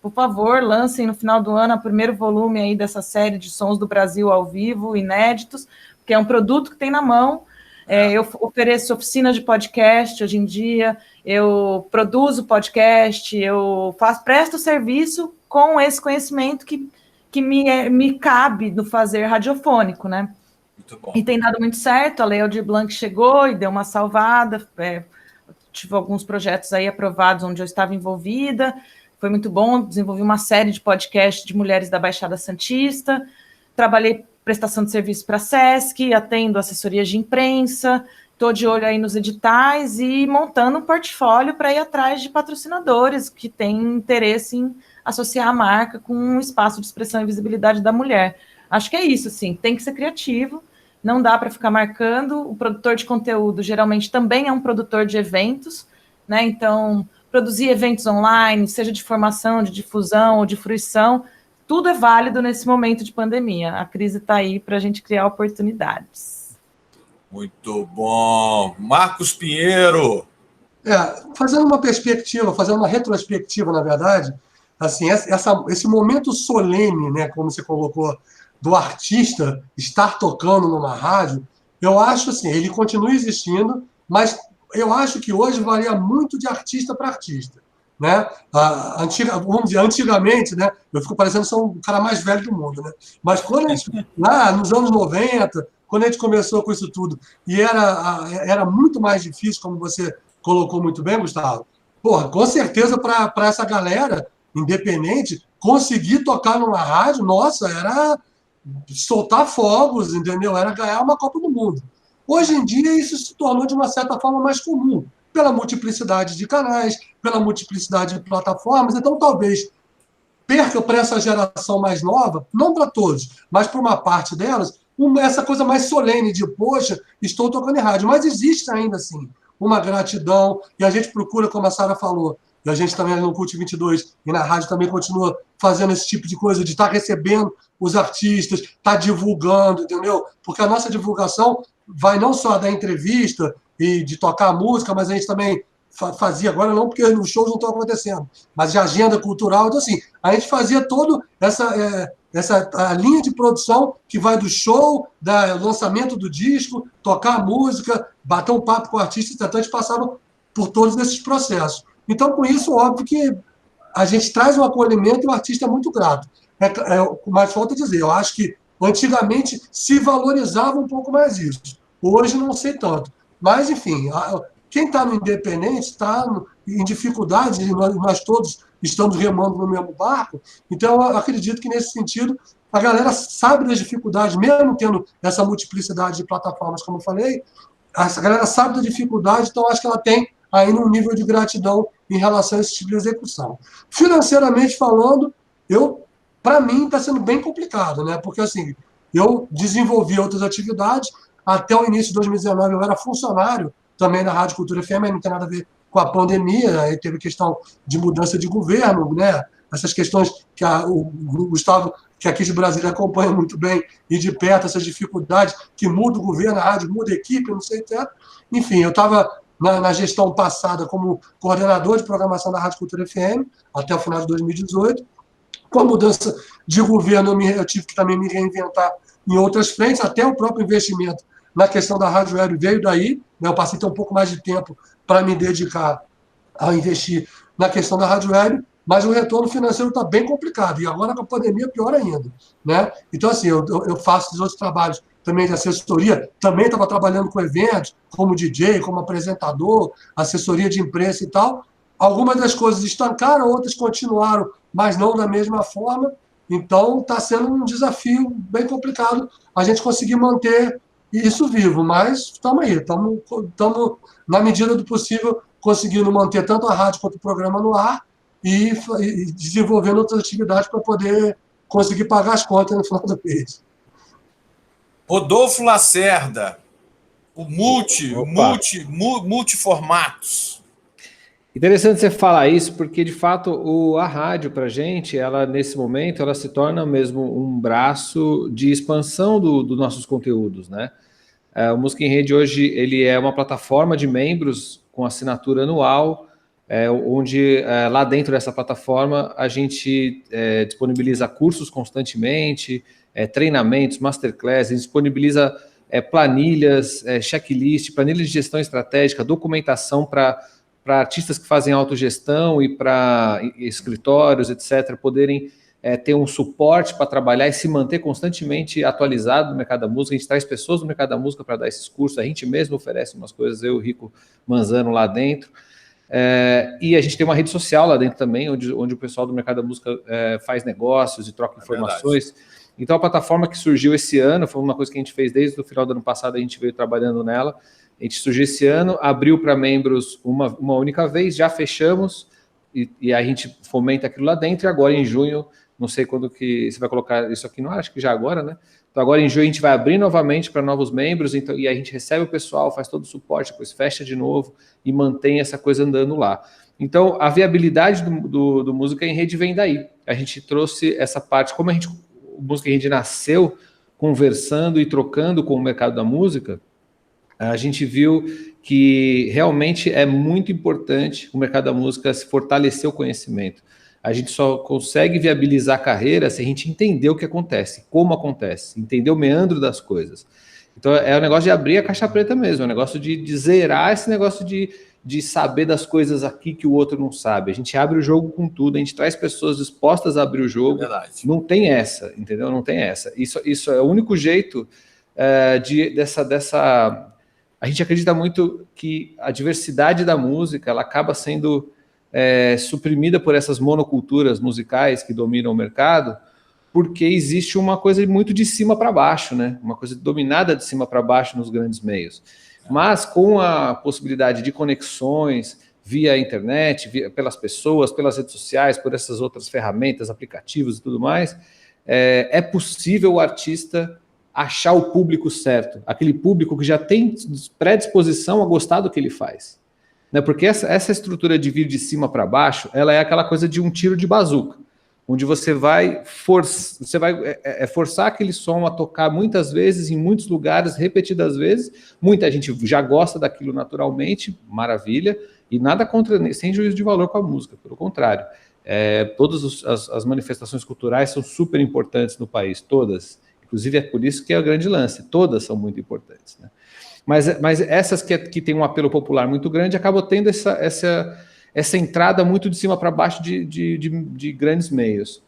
por favor, lancem no final do ano o primeiro volume aí dessa série de Sons do Brasil ao vivo, inéditos, que é um produto que tem na mão. Eu ofereço oficinas de podcast hoje em dia, eu produzo podcast, eu presto serviço com esse conhecimento que me cabe no fazer radiofônico, né? Muito bom. E tem dado muito certo. A Lei Aldir Blanc chegou e deu uma salvada. Tive alguns projetos aí aprovados onde eu estava envolvida. Foi muito bom. Desenvolvi uma série de podcasts de mulheres da Baixada Santista. Trabalhei prestação de serviço para a SESC, atendo assessorias de imprensa. Estou de olho aí nos editais e montando um portfólio para ir atrás de patrocinadores que têm interesse em associar a marca com um espaço de expressão e visibilidade da mulher. Acho que é isso, sim. Tem que ser criativo. Não dá para ficar marcando. O produtor de conteúdo geralmente também é um produtor de eventos, né? Então, produzir eventos online, seja de formação, de difusão ou de fruição, tudo é válido nesse momento de pandemia. A crise está aí para a gente criar oportunidades. Muito bom. Marcos Pinheiro. Fazendo uma perspectiva, fazendo uma retrospectiva, na verdade, assim, esse momento solene, né, como você colocou, do artista estar tocando numa rádio, eu acho assim, ele continua existindo, mas eu acho que hoje varia muito de artista para artista, né? Vamos dizer, antigamente, né, eu fico parecendo que sou o cara mais velho do mundo, né? Mas quando a gente, lá nos anos 90, quando a gente começou com isso tudo, e era muito mais difícil, como você colocou muito bem, Gustavo, porra, com certeza para essa galera independente, conseguir tocar numa rádio, nossa, era soltar fogos, entendeu? Era ganhar uma Copa do Mundo. Hoje em dia, isso se tornou, de uma certa forma, mais comum, pela multiplicidade de canais, pela multiplicidade de plataformas. Então, talvez perca para essa geração mais nova, não para todos, mas para uma parte delas, essa coisa mais solene de, poxa, estou tocando em rádio. Mas existe ainda, assim, uma gratidão, e a gente procura, como a Sara falou, e a gente também no Cult 22 e na rádio também continua fazendo esse tipo de coisa, de estar recebendo os artistas, estar divulgando, entendeu? Porque a nossa divulgação vai não só da entrevista e de tocar a música, mas a gente também fazia, agora não, porque os shows não estão acontecendo, mas de agenda cultural. Então, assim, a gente fazia toda a linha de produção que vai do show, do lançamento do disco, tocar a música, bater um papo com o artista, então a gente passava por todos esses processos. Então, com isso, óbvio que a gente traz um acolhimento e o artista é muito grato. Mas falta dizer, eu acho que antigamente se valorizava um pouco mais isso. Hoje não sei tanto. Mas, enfim, quem está no independente está em dificuldade, e nós todos estamos remando no mesmo barco. Então, eu acredito que, nesse sentido, a galera sabe das dificuldades, mesmo tendo essa multiplicidade de plataformas, como eu falei, a galera sabe da dificuldade, então acho que ela tem ainda um nível de gratidão em relação a esse tipo de execução. Financeiramente falando, para mim está sendo bem complicado, né? Porque assim, eu desenvolvi outras atividades, até o início de 2019 eu era funcionário também da Rádio Cultura FM, não tem nada a ver com a pandemia, aí teve questão de mudança de governo, né? Essas questões que o Gustavo, que aqui de Brasília acompanha muito bem e de perto, essas dificuldades que muda o governo, a rádio muda a equipe, não sei o que. Enfim, eu estava na gestão passada como coordenador de programação da Rádio Cultura FM, até o final de 2018. Com a mudança de governo, eu tive que também me reinventar em outras frentes, até o próprio investimento na questão da rádio web veio daí, né? Eu passei a ter um pouco mais de tempo para me dedicar a investir na questão da rádio web, mas o retorno financeiro está bem complicado. E agora com a pandemia, pior ainda. Né? Então, assim, eu faço os outros trabalhos também de assessoria, também estava trabalhando com eventos, como DJ, como apresentador, assessoria de imprensa e tal. Algumas das coisas estancaram, outras continuaram, mas não da mesma forma. Então, está sendo um desafio bem complicado a gente conseguir manter isso vivo. Mas estamos aí, estamos, na medida do possível, conseguindo manter tanto a rádio quanto o programa no ar e desenvolvendo outras atividades para poder conseguir pagar as contas no final do mês. Rodolfo Lacerda, o multiformatos. Interessante você falar isso, porque de fato a rádio para a gente, ela nesse momento, ela se torna mesmo um braço de expansão dos nossos conteúdos, né? O Música em Rede hoje ele é uma plataforma de membros com assinatura anual, onde lá dentro dessa plataforma a gente disponibiliza cursos constantemente, treinamentos, masterclasses, disponibiliza planilhas, checklist, planilhas de gestão estratégica, documentação para artistas que fazem autogestão e para escritórios, etc., poderem ter um suporte para trabalhar e se manter constantemente atualizado no mercado da música. A gente traz pessoas do mercado da música para dar esses cursos, a gente mesmo oferece umas coisas, eu e o Rico Manzano lá dentro. E a gente tem uma rede social lá dentro também, onde o pessoal do mercado da música faz negócios e troca informações. Então, a plataforma que surgiu esse ano, foi uma coisa que a gente fez desde o final do ano passado, a gente veio trabalhando nela. A gente surgiu esse ano, abriu para membros uma única vez, já fechamos, e a gente fomenta aquilo lá dentro, e agora em junho, não sei quando que você vai colocar isso aqui no ar, acho que já agora, né? Então agora em junho a gente vai abrir novamente para novos membros, então, e a gente recebe o pessoal, faz todo o suporte, depois fecha de novo e mantém essa coisa andando lá. Então a viabilidade do Música em Rede vem daí. A gente trouxe essa parte, como o Música em Rede nasceu conversando e trocando com o mercado da música, a gente viu que realmente é muito importante o mercado da música se fortalecer o conhecimento. A gente só consegue viabilizar a carreira se a gente entender o que acontece, como acontece, entender o meandro das coisas. Então é o negócio de abrir a caixa preta mesmo, é o negócio de zerar esse negócio de saber das coisas aqui que o outro não sabe. A gente abre o jogo com tudo, a gente traz pessoas dispostas a abrir o jogo. Verdade. Não tem essa, entendeu? Não tem essa. Isso é o único jeito dessa... A gente acredita muito que a diversidade da música ela acaba sendo suprimida por essas monoculturas musicais que dominam o mercado, porque existe uma coisa muito de cima para baixo, né? Uma coisa dominada de cima para baixo nos grandes meios. Mas com a possibilidade de conexões via internet, pelas pessoas, pelas redes sociais, por essas outras ferramentas, aplicativos e tudo mais, é possível o artista achar o público certo, aquele público que já tem predisposição a gostar do que ele faz. Né? Porque essa estrutura de vir de cima para baixo, ela é aquela coisa de um tiro de bazuca, onde você vai forçar aquele som a tocar muitas vezes, em muitos lugares, repetidas vezes. Muita gente já gosta daquilo naturalmente, maravilha, e nada contra, sem juízo de valor com a música, pelo contrário. Todas as manifestações culturais são super importantes no país, todas. Inclusive é por isso que é o grande lance, todas são muito importantes. Né? Mas essas que têm um apelo popular muito grande acabam tendo essa entrada muito de cima para baixo de grandes meios.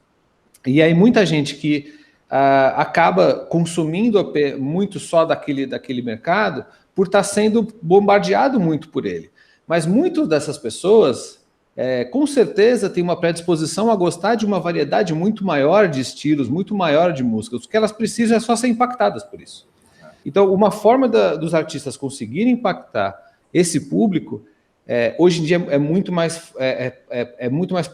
E aí muita gente que acaba consumindo muito só daquele mercado por estar sendo bombardeado muito por ele. Mas muitas dessas pessoas, com certeza, têm uma predisposição a gostar de uma variedade muito maior de estilos, muito maior de músicas. O que elas precisam é só ser impactadas por isso. Então, uma forma dos artistas conseguirem impactar esse público, hoje em dia é muito mais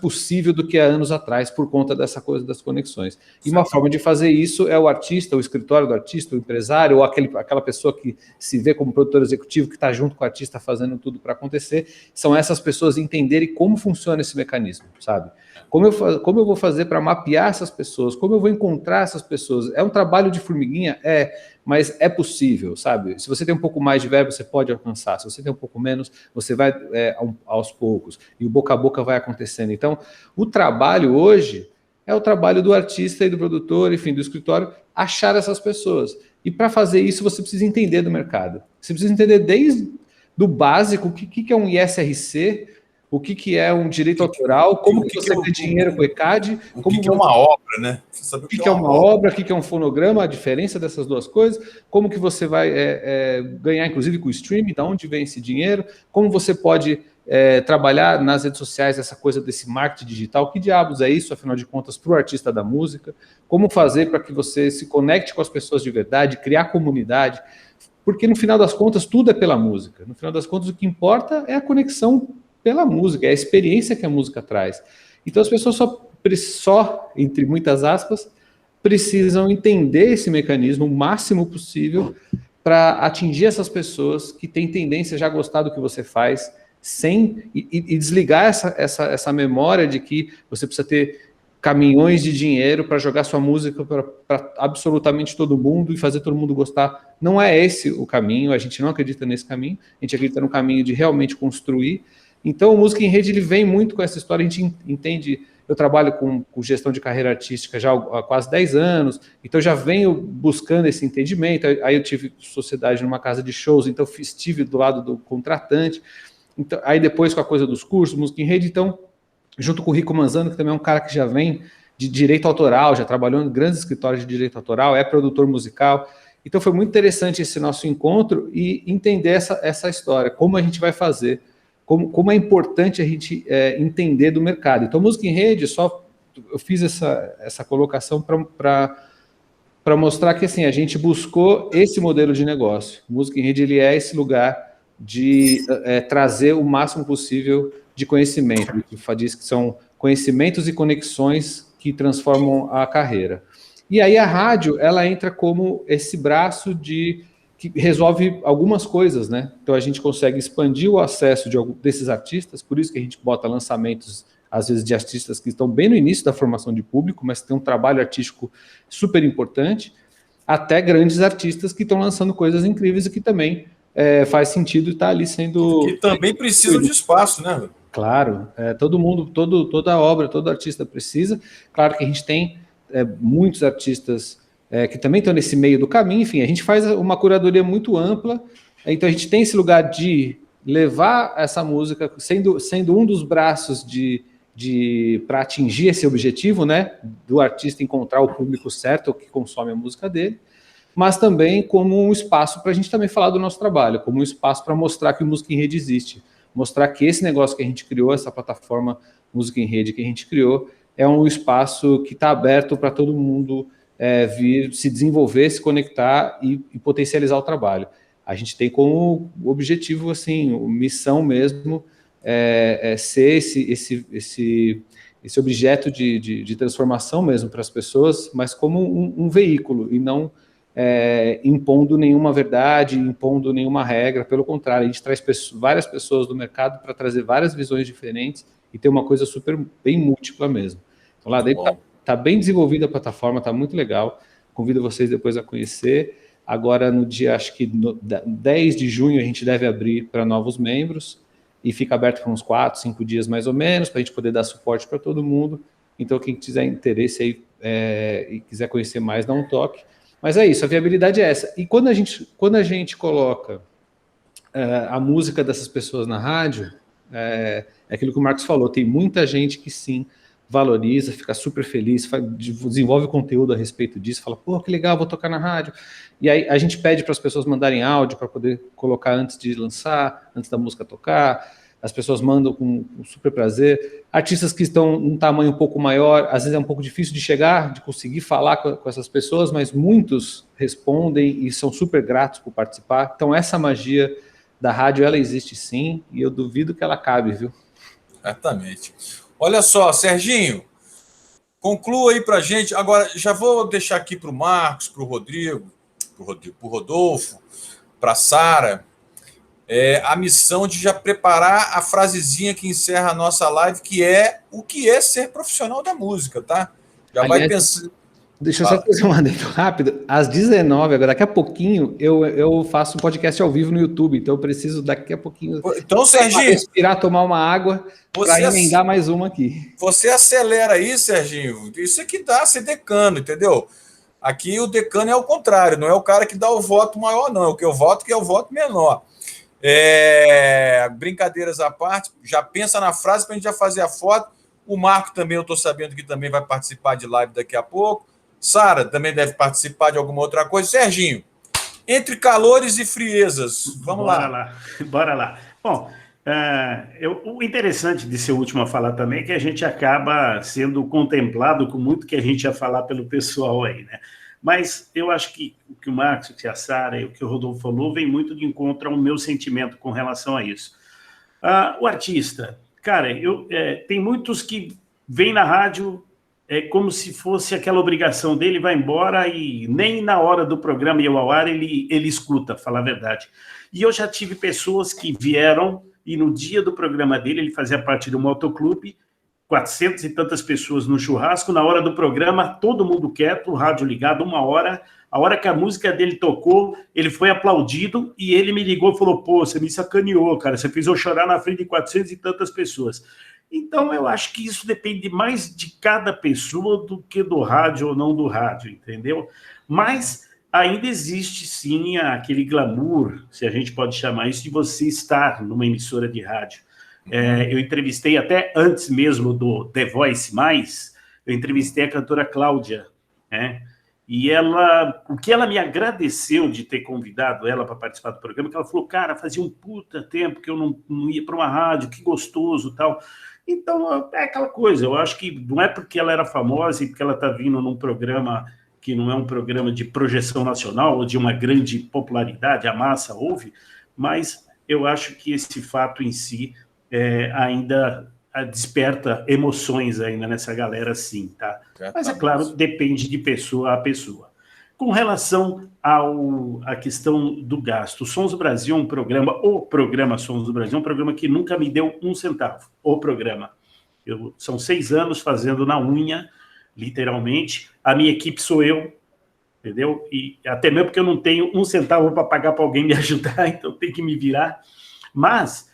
possível do que há anos atrás, por conta dessa coisa das conexões. E uma forma de fazer isso é o artista, o escritório do artista, o empresário, ou aquela pessoa que se vê como produtor executivo, que está junto com o artista fazendo tudo para acontecer. São essas pessoas entenderem como funciona esse mecanismo, sabe? Como eu vou fazer para mapear essas pessoas? Como eu vou encontrar essas pessoas? É um trabalho de formiguinha? Mas é possível, sabe? Se você tem um pouco mais de verbo, você pode alcançar. Se você tem um pouco menos, você vai aos poucos. E o boca a boca vai acontecendo. Então, o trabalho hoje é o trabalho do artista e do produtor, enfim, do escritório, achar essas pessoas. E para fazer isso, você precisa entender do mercado. Você precisa entender desde do básico, o que é um ISRC, o que é um direito autoral, como que você ganha dinheiro com o ECAD, o que é uma obra, né? O que é uma obra, o que é um fonograma, a diferença dessas duas coisas, como que você vai ganhar, inclusive, com o streaming, de onde vem esse dinheiro, como você pode trabalhar nas redes sociais essa coisa desse marketing digital, que diabos é isso, afinal de contas, para o artista da música, como fazer para que você se conecte com as pessoas de verdade, criar comunidade, porque no final das contas tudo é pela música, no final das contas o que importa é a conexão pela música, é a experiência que a música traz. Então as pessoas só, entre muitas aspas, precisam entender esse mecanismo o máximo possível para atingir essas pessoas que têm tendência a já gostar do que você faz, e desligar essa memória de que você precisa ter caminhões de dinheiro para jogar sua música para absolutamente todo mundo e fazer todo mundo gostar. Não é esse o caminho, a gente não acredita nesse caminho, a gente acredita no caminho de realmente construir. Então, o Música em Rede ele vem muito com essa história, a gente entende, eu trabalho com gestão de carreira artística já há quase 10 anos, então já venho buscando esse entendimento, aí eu tive sociedade numa casa de shows, então estive do lado do contratante, então, aí depois com a coisa dos cursos, Música em Rede, então, junto com o Rico Manzano, que também é um cara que já vem de direito autoral, já trabalhou em grandes escritórios de direito autoral, é produtor musical, então foi muito interessante esse nosso encontro e entender essa história, como a gente vai fazer, como é importante a gente entender do mercado. Então, Música em Rede, eu fiz essa colocação para mostrar que assim, a gente buscou esse modelo de negócio. Música em Rede ele é esse lugar de trazer o máximo possível de conhecimento. A gente diz que são conhecimentos e conexões que transformam a carreira. E aí a rádio, ela entra como esse braço que resolve algumas coisas, né? Então a gente consegue expandir o acesso desses artistas, por isso que a gente bota lançamentos, às vezes, de artistas que estão bem no início da formação de público, mas tem um trabalho artístico super importante, até grandes artistas que estão lançando coisas incríveis e que também faz sentido estar ali sendo... Que também precisam de espaço, né? Claro, todo mundo, toda obra, todo artista precisa. Claro que a gente tem muitos artistas que também estão nesse meio do caminho, enfim, a gente faz uma curadoria muito ampla, então a gente tem esse lugar de levar essa música, sendo um dos braços para atingir esse objetivo, né, do artista encontrar o público certo, que consome a música dele, mas também como um espaço para a gente também falar do nosso trabalho, como um espaço para mostrar que Música em Rede existe, mostrar que esse negócio que a gente criou, essa plataforma Música em Rede que a gente criou, é um espaço que está aberto para todo mundo vir se desenvolver, se conectar e potencializar o trabalho. A gente tem como objetivo, assim, missão mesmo, ser esse objeto de transformação mesmo para as pessoas, mas como um veículo, e não impondo nenhuma verdade, impondo nenhuma regra, pelo contrário, a gente traz várias pessoas do mercado para trazer várias visões diferentes e ter uma coisa super bem múltipla mesmo. Então lá dentro está bem desenvolvida a plataforma, está muito legal, convido vocês depois a conhecer. Agora no dia, acho que no 10 de junho a gente deve abrir para novos membros e fica aberto por uns 4, 5 dias mais ou menos, para a gente poder dar suporte para todo mundo. Então quem tiver interesse aí e quiser conhecer mais, dá um toque. Mas é isso, a viabilidade é essa. E quando a gente coloca a música dessas pessoas na rádio, é aquilo que o Marcos falou, tem muita gente que sim, valoriza, fica super feliz, desenvolve conteúdo a respeito disso, fala, pô, que legal, vou tocar na rádio. E aí a gente pede para as pessoas mandarem áudio para poder colocar antes de lançar, antes da música tocar, as pessoas mandam com super prazer. Artistas que estão num tamanho um pouco maior, às vezes é um pouco difícil de chegar, de conseguir falar com essas pessoas, mas muitos respondem e são super gratos por participar. Então essa magia da rádio, ela existe sim, e eu duvido que ela acabe, viu? Exatamente. Olha só, Serginho, conclua aí para a gente. Agora, já vou deixar aqui para o Marcos, para o Rodrigo, para o Rodolfo, para a Sara, a missão de já preparar a frasezinha que encerra a nossa live, que é o que é ser profissional da música, tá? Já vai pensando... Deixa eu só fazer um adendo rápido. Às 19, agora daqui a pouquinho, eu faço um podcast ao vivo no YouTube, então eu preciso daqui a pouquinho... Então, Serginho... respirar, tomar uma água, para emendar mais uma aqui. Você acelera aí, Serginho. Isso é que dá ser decano, entendeu? Aqui o decano é o contrário, não é o cara que dá o voto maior, não. É o que eu voto que é o voto menor. Brincadeiras à parte, já pensa na frase para a gente já fazer a foto. O Marco também, eu estou sabendo que também vai participar de live daqui a pouco. Sara também deve participar de alguma outra coisa. Serginho, entre calores e friezas, vamos lá. Bora lá. Bom, o interessante de ser o último a falar também é que a gente acaba sendo contemplado com muito que a gente ia falar pelo pessoal aí, né? Mas eu acho que o que o Marcos, o que a Sara e o que o Rodolfo falou vem muito de encontro ao meu sentimento com relação a isso. O artista, cara, tem muitos que vêm na rádio como se fosse aquela obrigação dele, vai embora e nem na hora do programa ir ao ar ele escuta, falar a verdade. E eu já tive pessoas que vieram e no dia do programa dele, ele fazia parte do motoclube, 400 e tantas pessoas no churrasco, na hora do programa, todo mundo quieto, o rádio ligado, 1 hora, a hora que a música dele tocou, ele foi aplaudido e ele me ligou e falou, pô, você me sacaneou, cara, você fez eu chorar na frente de 400 e tantas pessoas. Então, eu acho que isso depende mais de cada pessoa do que do rádio ou não do rádio, entendeu? Mas ainda existe, sim, aquele glamour, se a gente pode chamar isso, de você estar numa emissora de rádio. Eu entrevistei até antes mesmo do The Voice+, eu entrevistei a cantora Cláudia, né? E o que ela me agradeceu de ter convidado ela para participar do programa, que ela falou, cara, fazia um puta tempo que eu não ia para uma rádio, que gostoso, tal. Então, é aquela coisa, eu acho que não é porque ela era famosa e porque ela está vindo num programa que não é um programa de projeção nacional ou de uma grande popularidade, a massa ouve, mas eu acho que esse fato em si ainda desperta emoções ainda nessa galera, sim, tá? Mas, é claro, depende de pessoa a pessoa. Com relação à questão do gasto, o Sons do Brasil é um programa, o programa Sons do Brasil é um programa que nunca me deu um centavo, o programa. São 6 anos fazendo na unha, literalmente, a minha equipe sou eu, entendeu? E até mesmo porque eu não tenho um centavo para pagar para alguém me ajudar, então tem que me virar. Mas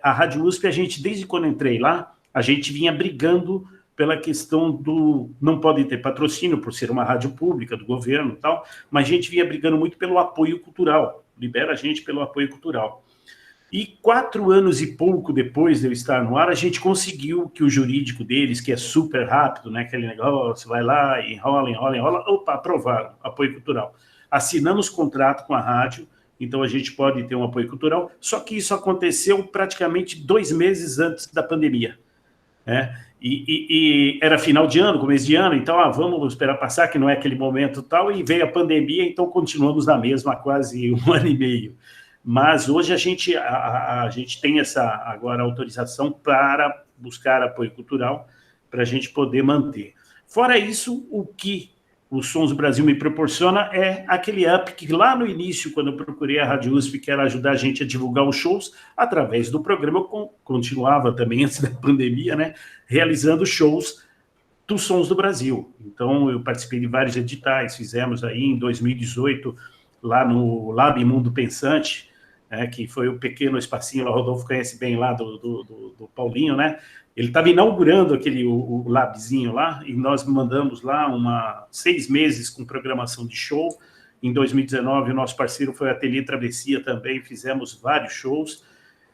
a Rádio USP, desde quando entrei lá, a gente vinha brigando pela questão do... Não pode ter patrocínio por ser uma rádio pública do governo e tal, mas a gente vinha brigando muito pelo apoio cultural. Libera a gente pelo apoio cultural. E 4 anos e pouco depois de eu estar no ar, a gente conseguiu que o jurídico deles, que é super rápido, né, aquele negócio, vai lá, enrola, opa, aprovaram apoio cultural. Assinamos contrato com a rádio, então a gente pode ter um apoio cultural, só que isso aconteceu praticamente 2 meses antes da pandemia, né? E era final de ano, começo de ano, então vamos esperar passar, que não é aquele momento tal, e veio a pandemia, então continuamos na mesma há quase 1 ano e meio. Mas hoje a gente tem essa agora autorização para buscar apoio cultural, para a gente poder manter. Fora isso, o que o Sons do Brasil me proporciona é aquele up que lá no início, quando eu procurei a Rádio USP, que era ajudar a gente a divulgar os shows, através do programa, eu continuava também, antes da pandemia, né, realizando shows dos Sons do Brasil. Então, eu participei de vários editais, fizemos aí em 2018, lá no Lab Mundo Pensante, que foi o pequeno espacinho, lá o Rodolfo conhece bem lá do Paulinho, né? Ele estava inaugurando o labzinho lá, e nós mandamos lá 6 meses com programação de show. Em 2019, o nosso parceiro foi a Ateliê Travessia também, fizemos vários shows,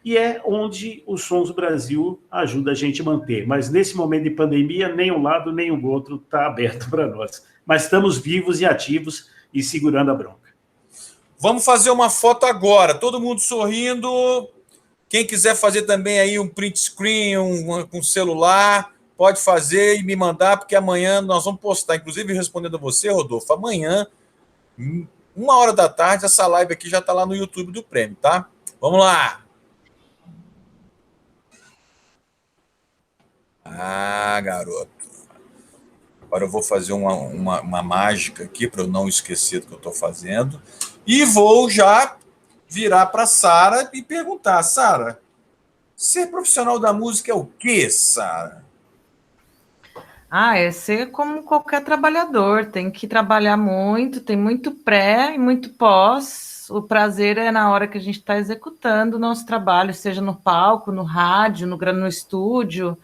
e é onde o Sons do Brasil ajuda a gente a manter. Mas nesse momento de pandemia, nem um lado nem o outro está aberto para nós. Mas estamos vivos e ativos e segurando a bronca. Vamos fazer uma foto agora, todo mundo sorrindo. Quem quiser fazer também aí um print screen com celular, pode fazer e me mandar, porque amanhã nós vamos postar, inclusive respondendo a você, Rodolfo, amanhã, 1h da tarde, essa live aqui já está lá no YouTube do Prêmio, tá? Vamos lá! Garoto. Agora eu vou fazer uma mágica aqui para eu não esquecer do que eu estou fazendo. E vou já virar para a Sara e perguntar, Sara, ser profissional da música é o quê, Sara? É ser como qualquer trabalhador, tem que trabalhar muito, tem muito pré e muito pós. O prazer é na hora que a gente está executando o nosso trabalho, seja no palco, no rádio, no estúdio.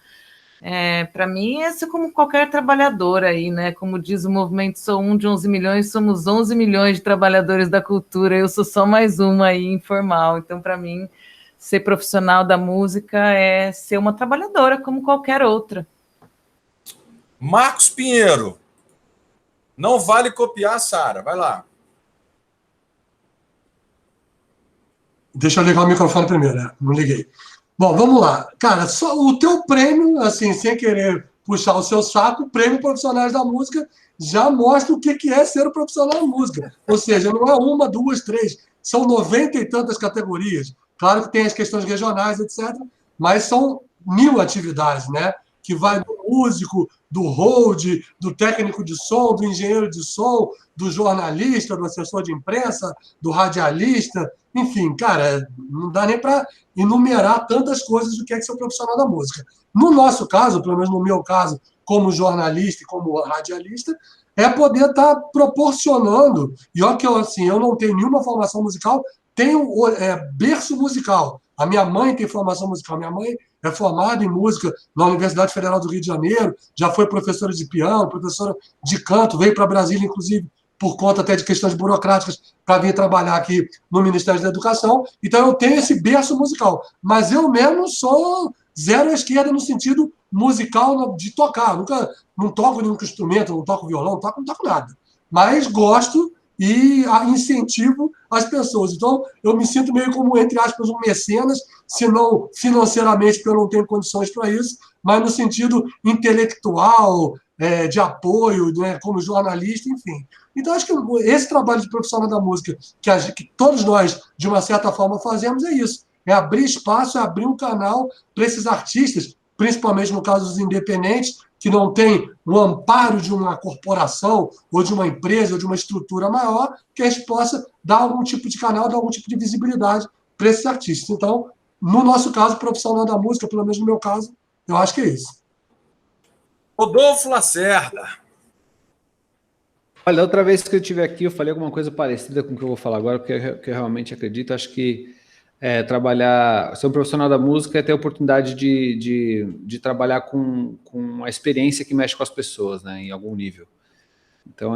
Para mim, é como qualquer trabalhador aí, né? Como diz o movimento Sou Um de 11 milhões, somos 11 milhões de trabalhadores da cultura, eu sou só mais uma aí, informal. Então, para mim, ser profissional da música é ser uma trabalhadora como qualquer outra. Marcos Pinheiro. Não vale copiar, Sara. Vai lá. Deixa eu ligar o microfone primeiro, não liguei. Bom, vamos lá. Cara, só o teu prêmio, assim, sem querer puxar o seu saco, o prêmio Profissionais da Música já mostra o que é ser um profissional da música. Ou seja, não é uma, duas, três, são 90 e tantas categorias. Claro que tem as questões regionais, etc., mas são 1000 atividades, né? Que vai do músico, do hold, do técnico de som, do engenheiro de som, do jornalista, do assessor de imprensa, do radialista, enfim, cara, não dá nem para enumerar tantas coisas do que é ser um profissional da música. No nosso caso, pelo menos no meu caso, como jornalista e como radialista, é poder estar proporcionando, e olha que eu não tenho nenhuma formação musical, tenho berço musical. A minha mãe tem formação musical, minha mãe é formada em música na Universidade Federal do Rio de Janeiro, já foi professora de piano, professora de canto, veio para Brasília, inclusive, por conta até de questões burocráticas, para vir trabalhar aqui no Ministério da Educação. Então, eu tenho esse berço musical. Mas eu mesmo sou zero à esquerda no sentido musical de tocar. Nunca, não toco nenhum instrumento, não toco violão, não toco nada. Mas gosto e incentivo as pessoas. Então, eu me sinto meio como, entre aspas, um mecenas, se não financeiramente, porque eu não tenho condições para isso, mas no sentido intelectual, de apoio, né, como jornalista, enfim. Então, acho que esse trabalho de profissional da música, que todos nós, de uma certa forma, fazemos, é isso. É abrir espaço, é abrir um canal para esses artistas, principalmente no caso dos independentes, que não tem o amparo de uma corporação, ou de uma empresa, ou de uma estrutura maior, que a gente possa dar algum tipo de canal, dar algum tipo de visibilidade para esses artistas. Então, no nosso caso, profissional da música, pelo menos no meu caso, eu acho que é isso. Rodolfo Lacerda. Olha, outra vez que eu estive aqui, eu falei alguma coisa parecida com o que eu vou falar agora, porque eu realmente acredito. Acho que trabalhar, ser um profissional da música é ter a oportunidade de trabalhar com a experiência que mexe com as pessoas, né, em algum nível. Então,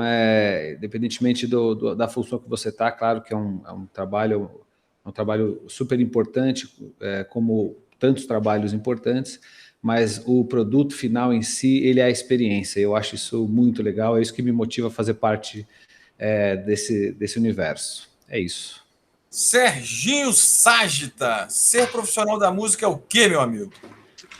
independentemente da função que você está, claro que é um trabalho super importante, como tantos trabalhos importantes, mas o produto final em si, ele é a experiência. Eu acho isso muito legal, é isso que me motiva a fazer parte desse universo. É isso. Serginho Ságita, ser profissional da música é o quê, meu amigo?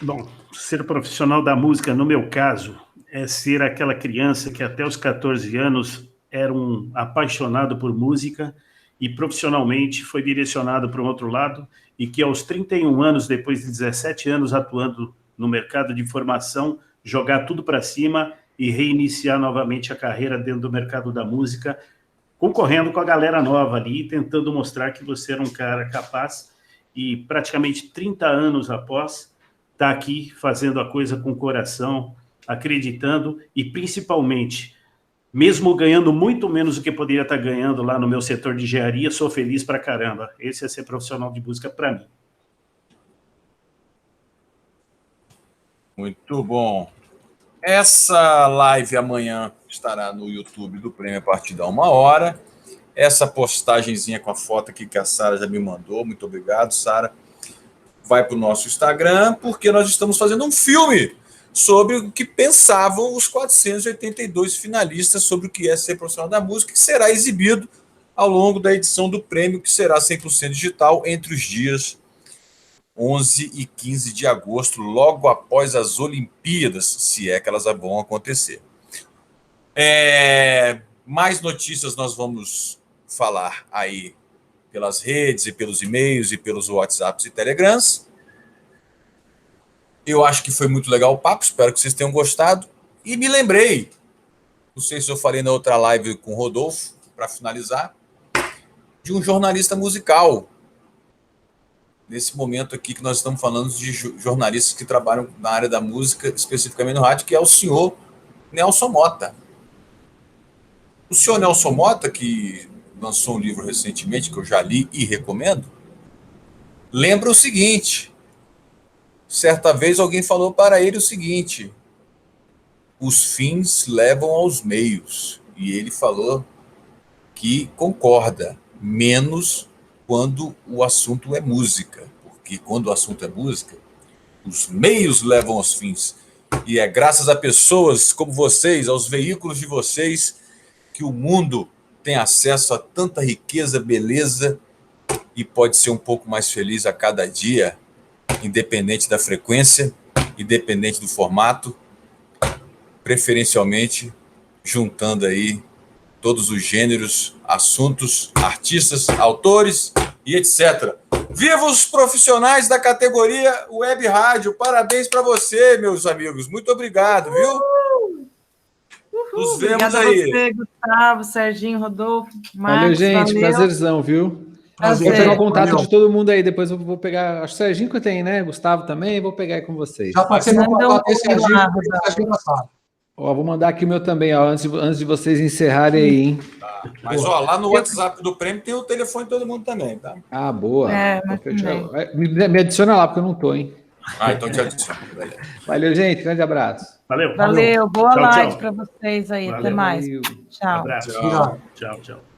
Bom, ser profissional da música, no meu caso, é ser aquela criança que até os 14 anos era um apaixonado por música e profissionalmente foi direcionado para um outro lado e que aos 31 anos, depois de 17 anos atuando no mercado de formação, jogar tudo para cima e reiniciar novamente a carreira dentro do mercado da música, concorrendo com a galera nova ali, tentando mostrar que você era um cara capaz e praticamente 30 anos após, está aqui fazendo a coisa com o coração, acreditando e principalmente, mesmo ganhando muito menos do que poderia estar ganhando lá no meu setor de engenharia, sou feliz pra caramba. Esse é ser profissional de música para mim. Muito bom. Essa live amanhã estará no YouTube do Prêmio a partir da 1h. Essa postagenzinha com a foto aqui que a Sara já me mandou, muito obrigado, Sara, vai para o nosso Instagram, porque nós estamos fazendo um filme sobre o que pensavam os 482 finalistas sobre o que é ser profissional da música, que será exibido ao longo da edição do prêmio, que será 100% digital entre os dias 11 e 15 de agosto, logo após as Olimpíadas, se é que elas vão acontecer. Mais notícias nós vamos falar aí pelas redes e pelos e-mails e pelos WhatsApps e Telegrams. Eu acho que foi muito legal o papo, espero que vocês tenham gostado. E me lembrei, não sei se eu falei na outra live com o Rodolfo, para finalizar, de um jornalista musical. Nesse momento aqui que nós estamos falando de jornalistas que trabalham na área da música, especificamente no rádio, que é o senhor Nelson Mota. O senhor Nelson Mota, que lançou um livro recentemente, que eu já li e recomendo, lembra o seguinte: certa vez alguém falou para ele o seguinte: os fins levam aos meios. E ele falou que concorda, menos quando o assunto é música. Porque quando o assunto é música, os meios levam aos fins. E é graças a pessoas como vocês, aos veículos de vocês, que o mundo tem acesso a tanta riqueza, beleza e pode ser um pouco mais feliz a cada dia, independente da frequência, independente do formato, preferencialmente juntando aí todos os gêneros, assuntos, artistas, autores e etc. Viva os profissionais da categoria Web Rádio. Parabéns para você, meus amigos. Muito obrigado, viu? Nos vemos Obrigada aí. A você, Gustavo, Serginho, Rodolfo, Marcos. Valeu, gente. Valeu. Prazerzão, viu? Prazer. Vou pegar o contato Valeu. de todo mundo aí. Depois eu vou pegar. Acho que o Serginho que eu tenho, né? Gustavo também. Vou pegar aí com vocês. Já passei meu Manda contato um esse Serginho, lá, Serginho da sala. Ó, vou mandar aqui o meu também, ó, antes de vocês encerrarem aí, hein? Mas ó, lá no WhatsApp do Prêmio tem o telefone de todo mundo também, tá? Ah, boa. Mas também. Me adiciona lá, porque eu não tô, hein? Então te adiciono. Beleza. Valeu, gente. Grande abraço. Valeu. Valeu, boa Tchau, live tchau. para vocês aí. Valeu. Até mais. Valeu. Tchau. Abraço. Obrigado. Tchau, tchau.